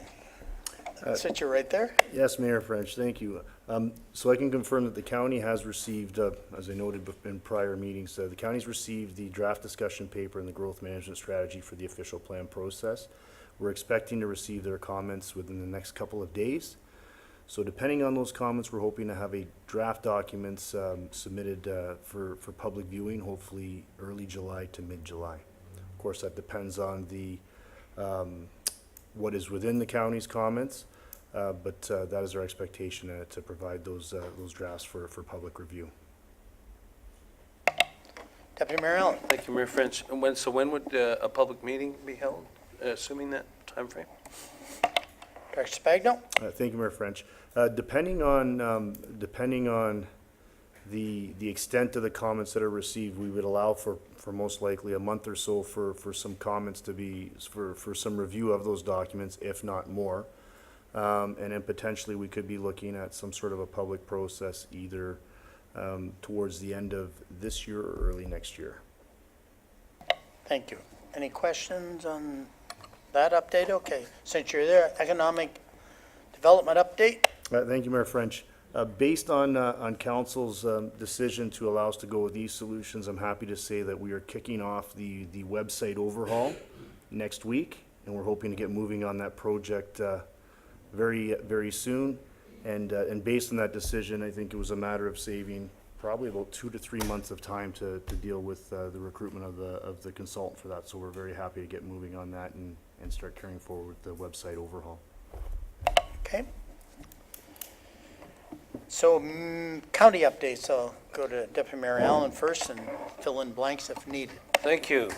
Sit you right there.
Yes, Mayor French, thank you. So I can confirm that the county has received, as I noted in prior meetings, the county's received the draft discussion paper and the growth management strategy for the official plan process. We're expecting to receive their comments within the next couple of days. So depending on those comments, we're hoping to have a draft documents submitted for public viewing, hopefully early July to mid-July. Of course, that depends on the what is within the county's comments. But that is our expectation to provide those drafts for public review.
Deputy Mayor Allen.
Thank you, Mayor French. And when would a public meeting be held, assuming that timeframe?
Director Spagno.
Thank you, Mayor French. Depending on the extent of the comments that are received, we would allow for most likely a month or so for some comments to be, for some review of those documents, if not more. And then potentially we could be looking at some sort of a public process either towards the end of this year or early next year.
Thank you. Any questions on that update? Okay, since you're there, economic development update?
Thank you, Mayor French. Based on Council's decision to allow us to go with these solutions, I'm happy to say that we are kicking off the website overhaul next week, and we're hoping to get moving on that project very, very soon. And based on that decision, I think it was a matter of saving probably about 2 to 3 months of time to deal with the recruitment of the consultant for that. So we're very happy to get moving on that and start carrying forward with the website overhaul.
Okay. So county updates, I'll go to Deputy Mayor Allen first and fill in blanks if needed.
Thank you.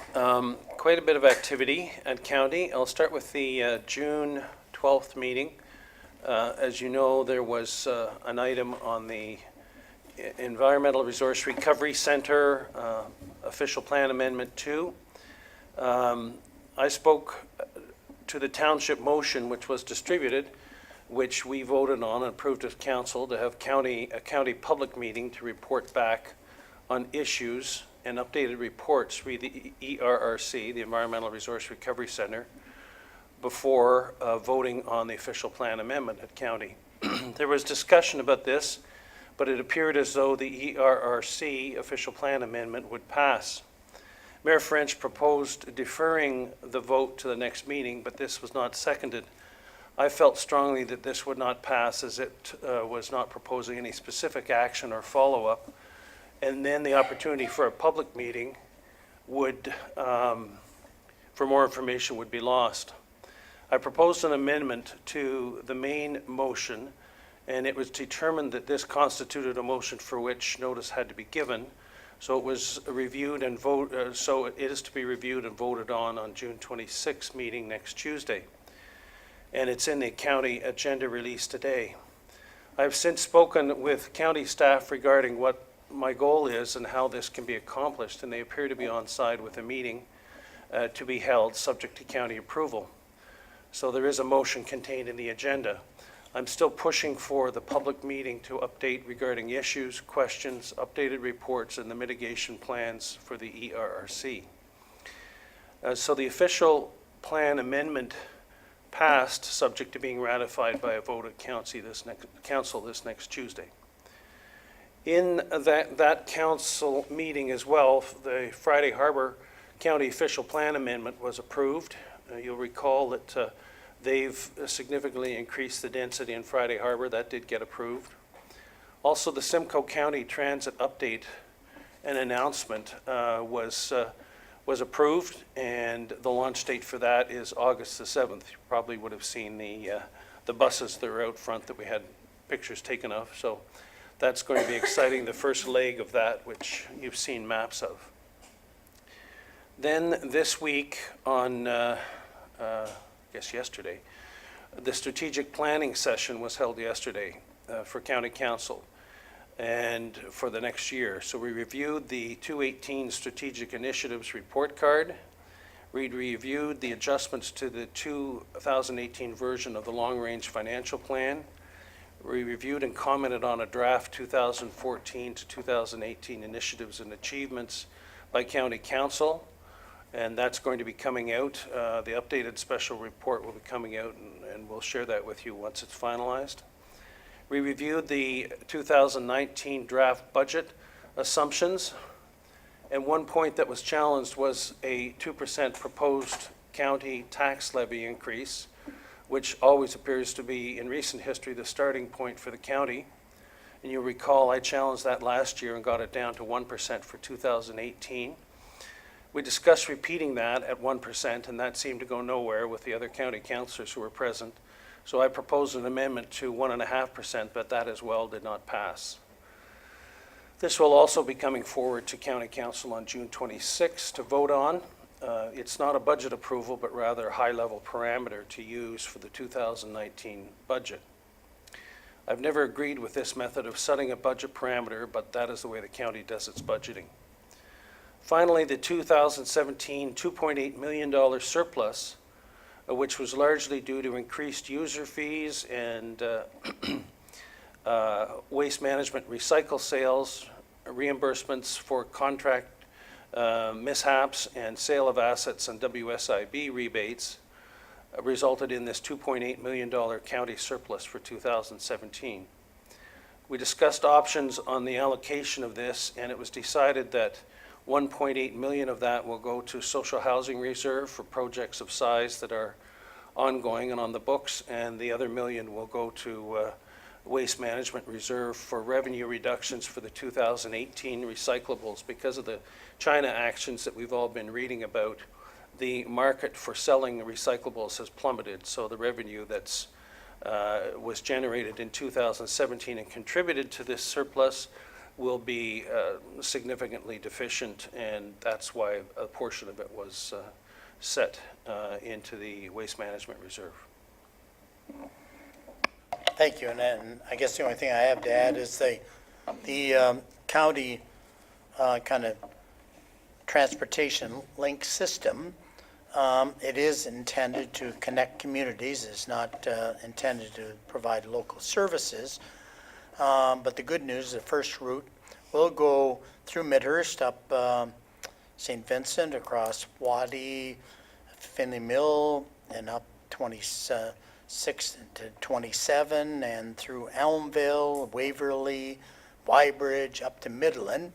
quite a bit of activity at county. I'll start with the June 12th meeting. As you know, there was an item on the Environmental Resource Recovery Center, Official Plan Amendment 2. I spoke to the township motion, which was distributed, which we voted on and approved as council to have a county public meeting to report back on issues and updated reports for the ERRC, the Environmental Resource Recovery Center, before voting on the official plan amendment at county. There was discussion about this, but it appeared as though the ERRC official plan amendment would pass. Mayor French proposed deferring the vote to the next meeting, but this was not seconded. I felt strongly that this would not pass, as it was not proposing any specific action or follow-up, and then the opportunity for a public meeting would, for more information, would be lost. I proposed an amendment to the main motion, and it was determined that this constituted a motion for which notice had to be given. So it was reviewed and so it is to be reviewed and voted on June 26th meeting next Tuesday. And it's in the county agenda release today. I've since spoken with county staff regarding what my goal is and how this can be accomplished, and they appear to be on side with a meeting to be held subject to county approval. So there is a motion contained in the agenda. I'm still pushing for the public meeting to update regarding issues, questions, updated reports, and the mitigation plans for the ERRC. So the official plan amendment passed, subject to being ratified by a vote at council this next Tuesday. In that council meeting as well, the Friday Harbor County official plan amendment was approved. You'll recall that they've significantly increased the density in Friday Harbor. That did get approved. Also, the Simcoe County Transit update and announcement was approved, and the launch date for that is August the 7th. You probably would have seen the buses that are out front that we had pictures taken of. So that's going to be exciting, the first leg of that, which you've seen maps of. Then this week on, I guess yesterday, the strategic planning session was held yesterday for County Council and for the next year. So we reviewed the 2018 Strategic Initiatives Report Card. We reviewed the adjustments to the 2018 version of the Long Range Financial Plan. We reviewed and commented on a draft 2014 to 2018 initiatives and achievements by County Council, and that's going to be coming out. The updated special report will be coming out, and we'll share that with you once it's finalized. We reviewed the 2019 draft budget assumptions, and one point that was challenged was a 2% proposed county tax levy increase, which always appears to be, in recent history, the starting point for the county. And you'll recall I challenged that last year and got it down to 1% for 2018. We discussed repeating that at 1%, and that seemed to go nowhere with the other county councillors who were present. So I proposed an amendment to 1.5%, but that as well did not pass. This will also be coming forward to County Council on June 26th to vote on. It's not a budget approval, but rather a high-level parameter to use for the 2019 budget. I've never agreed with this method of setting a budget parameter, but that is the way the county does its budgeting. Finally, the 2017 $2.8 million surplus, which was largely due to increased user fees and waste management recycle sales, reimbursements for contract mishaps, and sale of assets and WSIB rebates, resulted in this $2.8 million county surplus for 2017. We discussed options on the allocation of this, and it was decided that 1.8 million of that will go to social housing reserve for projects of size that are ongoing and on the books, and the other $1 million will go to waste management reserve for revenue reductions for the 2018 recyclables. Because of the China actions that we've all been reading about, the market for selling recyclables has plummeted, so the revenue that's was generated in 2017 and contributed to this surplus will be significantly deficient, and that's why a portion of it was set into the waste management reserve.
Thank you, and I guess the only thing I have to add is the county kind of transportation link system. It is intended to connect communities. It's not intended to provide local services. But the good news, the first route will go through Midhurst up St. Vincent, across Waddy, Finley Mill, and up 26 to 27, and through Elmville, Waverly, Wybridge, up to Midland.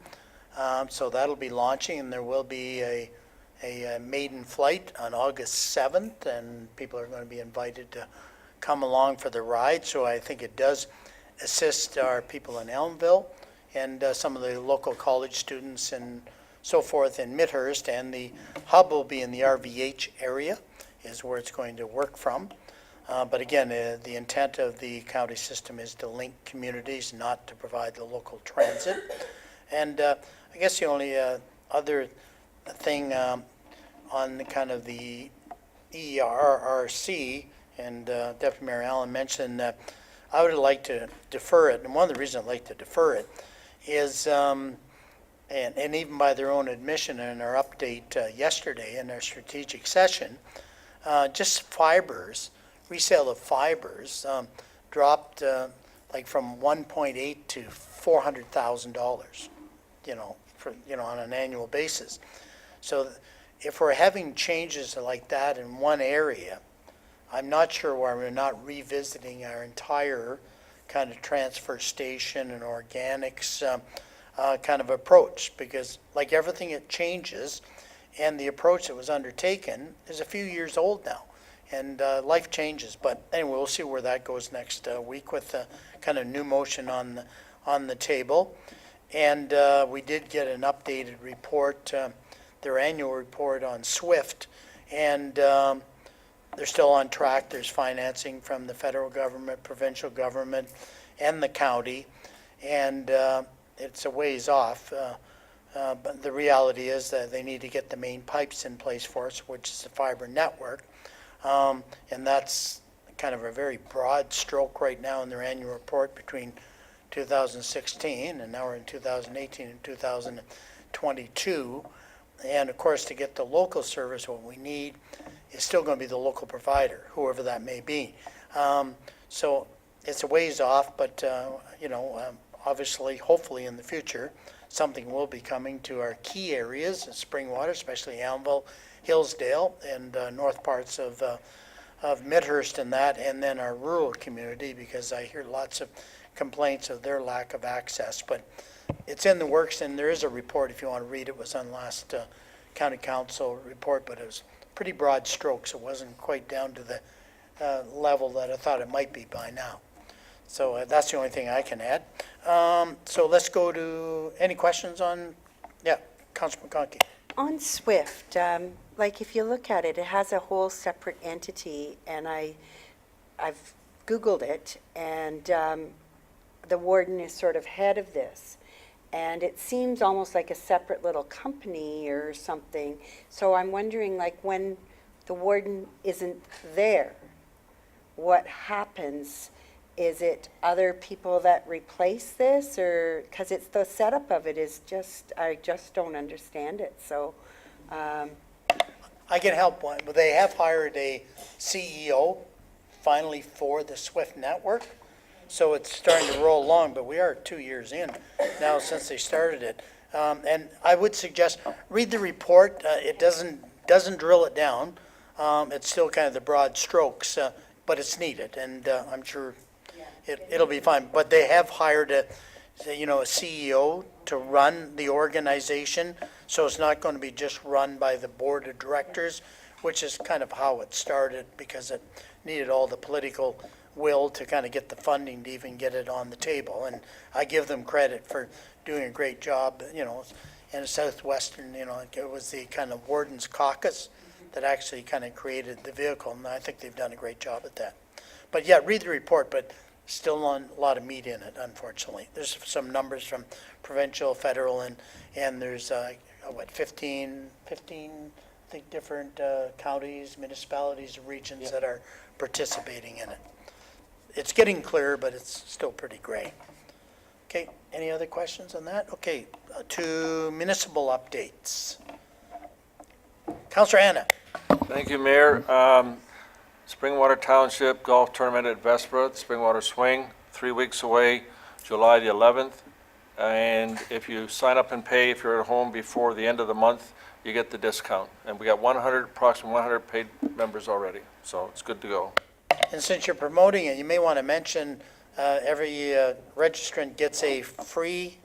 So that'll be launching, and there will be a maiden flight on August 7th, and people are going to be invited to come along for the ride. So I think it does assist our people in Elmville and some of the local college students and so forth in Midhurst. And the hub will be in the RVH area, is where it's going to work from. But again, the intent of the county system is to link communities, not to provide the local transit. And I guess the only other thing on the kind of the ERRC, and Deputy Mayor Allen mentioned that I would like to defer it. And one of the reasons I'd like to defer it is, and even by their own admission in our update yesterday in our strategic session, just fibers, resale of fibers dropped like from 1.8 to $400,000, on an annual basis. So if we're having changes like that in one area, I'm not sure why we're not revisiting our entire kind of transfer station and organics kind of approach, because like everything, it changes, and the approach that was undertaken is a few years old now, and life changes. But anyway, we'll see where that goes next week with the kind of new motion on the table. And we did get an updated report, their annual report on SWIFT, and they're still on track. There's financing from the federal government, provincial government, and the county, and it's a ways off. But the reality is that they need to get the main pipes in place for us, which is the fiber network. And that's kind of a very broad stroke right now in their annual report between 2016, and now we're in 2018 and 2022. And of course, to get the local service, what we need is still going to be the local provider, whoever that may be. So it's a ways off, but obviously, hopefully in the future, something will be coming to our key areas, Springwater, especially Elmville, Hillsdale, and north parts of Midhurst and that, and then our rural community, because I hear lots of complaints of their lack of access. But it's in the works, and there is a report, if you want to read it. It was on last county council report, but it was pretty broad strokes. It wasn't quite down to the level that I thought it might be by now. So that's the only thing I can add. So let's go to any questions on, Councilor McConkey.
On SWIFT, like if you look at it, it has a whole separate entity, and I've Googled it, and the warden is sort of head of this. And it seems almost like a separate little company or something. So I'm wondering, like, when the warden isn't there, what happens? Is it other people that replace this, or, because it's the setup of it is just, I just don't understand it, so.
I can help one, but they have hired a CEO finally for the SWIFT network. So it's starting to roll along, but we are 2 years in now since they started it. And I would suggest, read the report. It doesn't drill it down. It's still kind of the broad strokes, but it's needed, and I'm sure it'll be fine. But they have hired a CEO to run the organization, so it's not going to be just run by the board of directors, which is kind of how it started, because it needed all the political will to kind of get the funding to even get it on the table. And I give them credit for doing a great job, in the Southwestern, it was the kind of Warden's Caucus that actually kind of created the vehicle, and I think they've done a great job at that. But yeah, read the report, but still a lot of meat in it, unfortunately. There's some numbers from provincial, federal, and there's, 15, I think think, different counties, municipalities, regions that are participating in it. It's getting clearer, but it's still pretty gray. Okay, any other questions on that? Okay, to municipal updates. Councillor Anna.
Thank you, Mayor. Springwater Township Golf Tournament at Vespra, the Springwater Swing, 3 weeks away, July the 11th. And if you sign up and pay, if you're at home before the end of the month, you get the discount. And we got approximately 100 paid members already, so it's good to go.
And since you're promoting it, you may want to mention every registrant gets a free,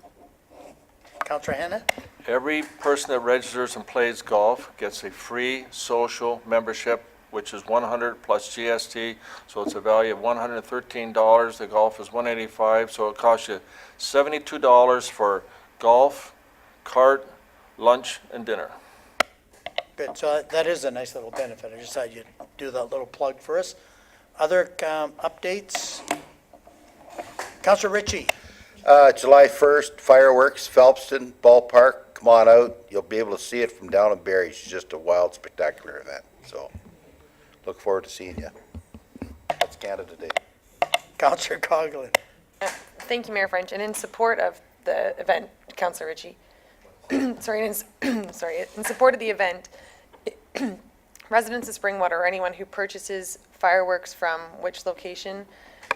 Councillor Hannah?
Every person that registers and plays golf gets a free social membership, which is 100 plus GST, so it's a value of $113. The golf is $185, so it costs you $72 for golf, cart, lunch, and dinner.
Good, so that is a nice little benefit. I just thought you'd do that little plug for us. Other updates? Councillor Ritchie.
July 1st, fireworks, Phelpston Ballpark, come on out. You'll be able to see it from down in Barrie. It's just a wild, spectacular event, so look forward to seeing you. That's Canada Day.
Councillor Coghlan.
Thank you, Mayor French. And in support of the event, Councillor Ritchie, in support of the event, residents of Springwater or anyone who purchases fireworks from which location,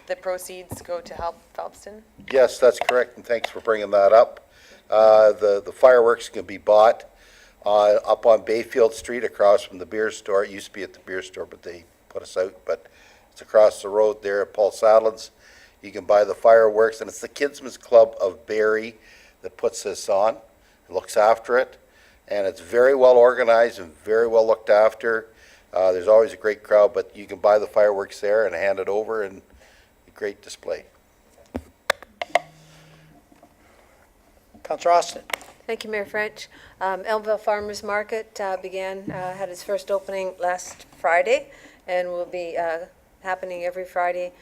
the proceeds go to help Phelpston?
Yes, that's correct, and thanks for bringing that up. The fireworks can be bought up on Bayfield Street across from the beer store. It used to be at the beer store, but they put us out, but it's across the road there at Paul Sadlin's. You can buy the fireworks, and it's the Kidsmen's Club of Barrie that puts this on, looks after it, and it's very well organized and very well looked after. There's always a great crowd, but you can buy the fireworks there and hand it over, and a great display.
Councillor Austin.
Thank you, Mayor French. Elmville Farmers Market had its first opening last Friday, and will be happening every Friday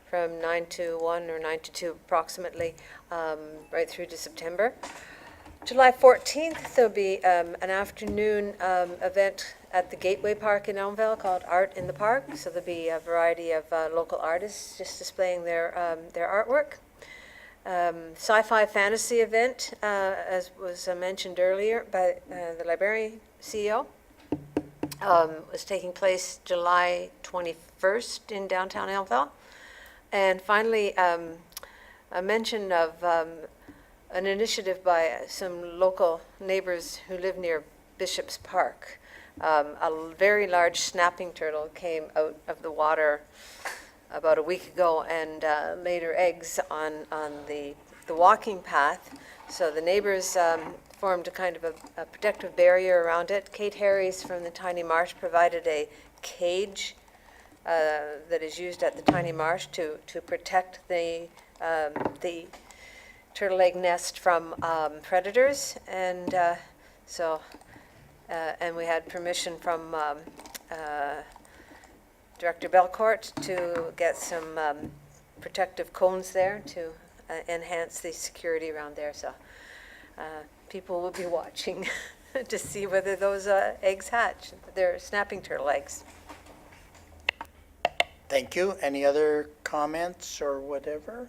from 9 to 1 or 9 to 2 approximately, right through to September. July 14th, there'll be an afternoon event at the Gateway Park in Elmville called Art in the Park. So there'll be a variety of local artists just displaying their artwork. Sci-fi fantasy event, as was mentioned earlier by the library CEO, was taking place July 21st in downtown Elmville. And finally, a mention of an initiative by some local neighbors who live near Bishop's Park. A very large snapping turtle came out of the water about a week ago and laid her eggs on the walking path. So the neighbors formed a kind of a protective barrier around it. Kate Harries from the Tiny Marsh provided a cage that is used at the Tiny Marsh to protect the turtle egg nest from predators, and and we had permission from Director Belcourt to get some protective cones there to enhance the security around there. So people will be watching to see whether those eggs hatch. They're snapping turtle eggs.
Thank you. Any other comments or whatever?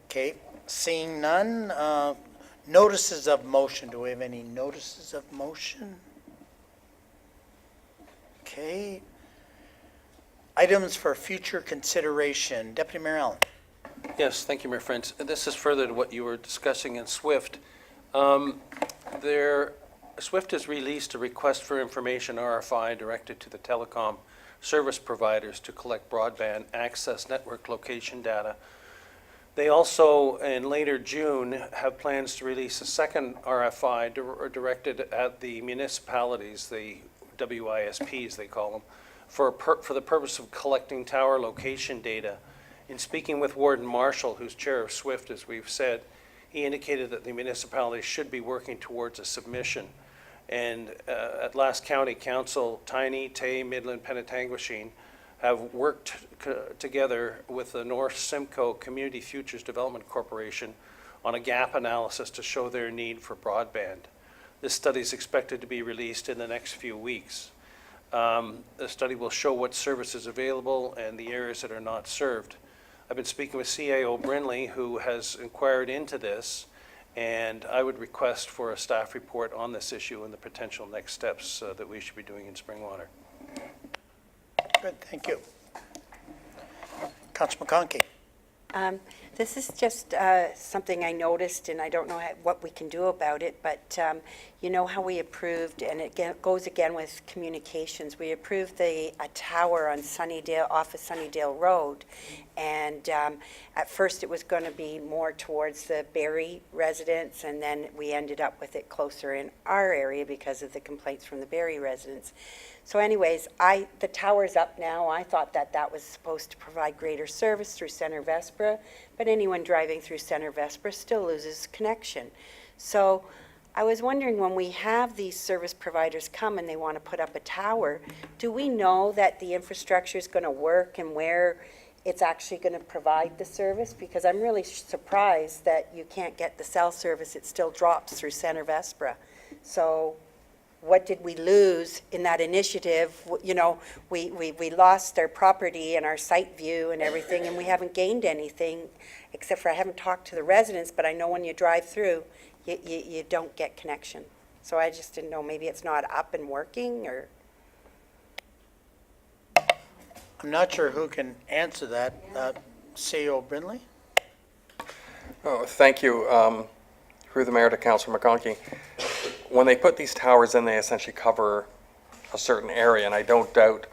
Okay, seeing none. Notices of motion. Do we have any notices of motion? Okay. Items for future consideration. Deputy Mayor Allen.
Yes, thank you, Mayor French. This is further to what you were discussing in SWIFT. SWIFT has released a request for information, RFI, directed to the telecom service providers to collect broadband access network location data. They also, in later June, have plans to release a second RFI directed at the municipalities, the WISPs they call them, for the purpose of collecting tower location data. In speaking with Warden Marshall, who's chair of SWIFT, as we've said, he indicated that the municipalities should be working towards a submission. And at last county council, Tiny, Tay, Midland, Penetanguishene have worked together with the North Simcoe Community Futures Development Corporation on a gap analysis to show their need for broadband. This study is expected to be released in the next few weeks. The study will show what services available and the areas that are not served. I've been speaking with CAO Brinley, who has inquired into this, and I would request for a staff report on this issue and the potential next steps that we should be doing in Springwater.
Good, thank you. Councilor McConkey.
This is just something I noticed, and I don't know what we can do about it, but you know how we approved, and it goes again with communications, we approved a tower on Sunnydale, off of Sunnydale Road, and at first it was going to be more towards the Barrie residents, and then we ended up with it closer in our area because of the complaints from the Barrie residents. So anyways, the tower's up now. I thought that was supposed to provide greater service through Center Vespra, but anyone driving through Center Vespra still loses connection. So I was wondering, when we have these service providers come and they want to put up a tower, do we know that the infrastructure is going to work and where it's actually going to provide the service? Because I'm really surprised that you can't get the cell service. It still drops through Center Vespra. So what did we lose in that initiative? You know, we lost our property and our site view and everything, and we haven't gained anything, except for I haven't talked to the residents, but I know when you drive through, you don't get connection. So I just didn't know, maybe it's not up and working, or?
I'm not sure who can answer that. CEO Brinley?
Oh, thank you. Through the mayor to Councillor McConkey. When they put these towers in, they essentially cover a certain area, and I don't doubt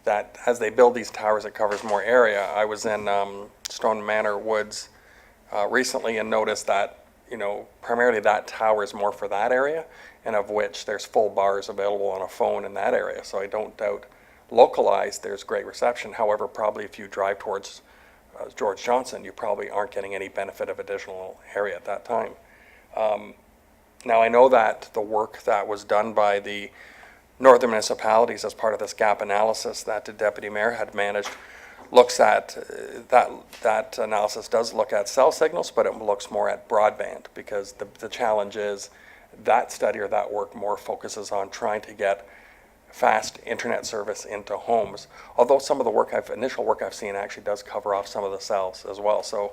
that as they build these towers, it covers more area. I was in Stone Manor Woods recently and noticed that, you know, primarily that tower is more for that area, and of which there's full bars available on a phone in that area. So I don't doubt localized there's great reception. However, probably if you drive towards George Johnson, you probably aren't getting any benefit of additional area at that time. Now, I know that the work that was done by the northern municipalities as part of this gap analysis that the deputy mayor had managed looks at, that analysis does look at cell signals, but it looks more at broadband, because the challenge is that study or that work more focuses on trying to get fast internet service into homes. Although some of the initial work I've seen actually does cover off some of the cells as well. So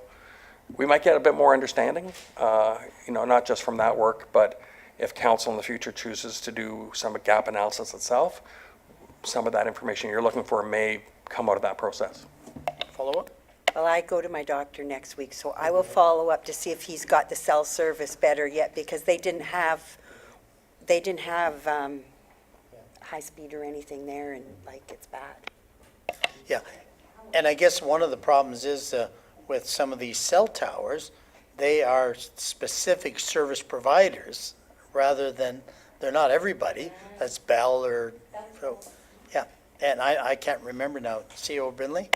we might get a bit more understanding, you know, not just from that work, but if council in the future chooses to do some gap analysis itself, some of that information you're looking for may come out of that process.
Follow up?
Well, I go to my doctor next week, so I will follow up to see if he's got the cell service better yet, because they didn't have high speed or anything there, and like, it's bad.
Yeah, and I guess one of the problems is with some of these cell towers, they are specific service providers rather than, they're not everybody. That's Bell or, so, yeah. And I can't remember now. CEO Brinley?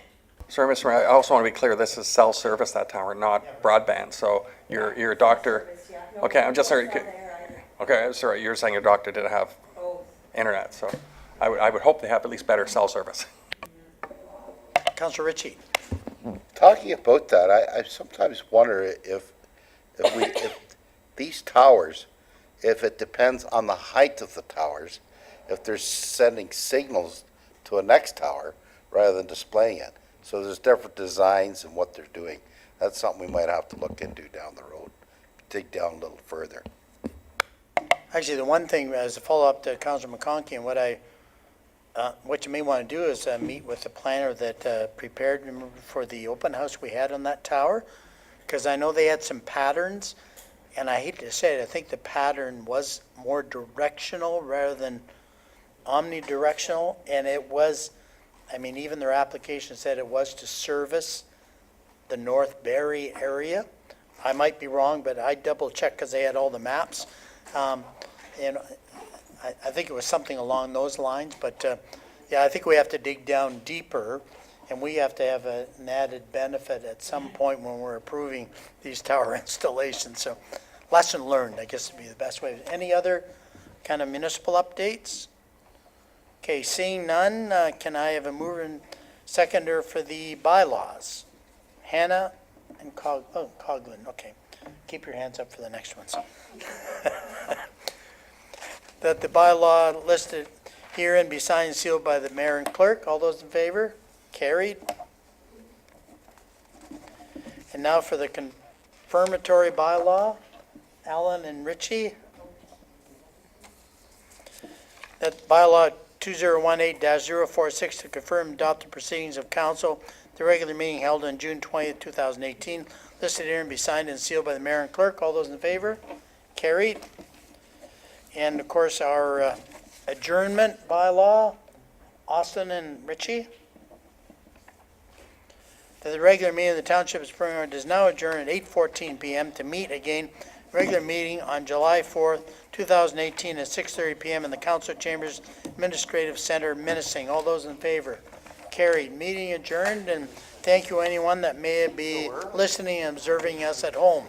Sorry, Mr. Mayor, I also want to be clear, this is cell service, that tower, not broadband. So your doctor, okay, I'm just sorry. Okay, sorry, you're saying your doctor didn't have internet, so I would hope they have at least better cell service.
Councillor Ritchie?
Talking about that, I sometimes wonder if these towers, if it depends on the height of the towers, if they're sending signals to a next tower rather than displaying it. So there's different designs in what they're doing. That's something we might have to look into down the road, dig down a little further.
Actually, the one thing, as a follow-up to Councillor McConkey, and what you may want to do is meet with the planner that prepared for the open house we had on that tower, because I know they had some patterns, and I hate to say it, I think the pattern was more directional rather than omnidirectional, and it was, I mean, even their application said it was to service the North Barrie area. I might be wrong, but I double-checked because they had all the maps. And I think it was something along those lines, but yeah, I think we have to dig down deeper, and we have to have an added benefit at some point when we're approving these tower installations. So lesson learned, I guess, would be the best way. Any other kind of municipal updates? Okay, seeing none, can I have a mover and seconder for the bylaws? Hannah and Coughlin, okay. Keep your hands up for the next ones. that the bylaw listed herein be signed and sealed by the mayor and clerk. All those in favor? Carried. And now for the confirmatory bylaw, Alan and Richie. That bylaw 2018-046 to confirm and adopt the proceedings of council, the regular meeting held on June 20th, 2018, listed here and be signed and sealed by the mayor and clerk. All those in favor? Carried. And of course, our adjournment bylaw, Austin and Richie. That the regular meeting of the Township of Spring Water does now adjourn at 8:14 p.m. to meet again, regular meeting on July 4th, 2018 at 6:30 p.m. in the Council Chambers Administrative Center, Minnesing. All those in favor? Carried. Meeting adjourned, and thank you anyone that may be listening and observing us at home.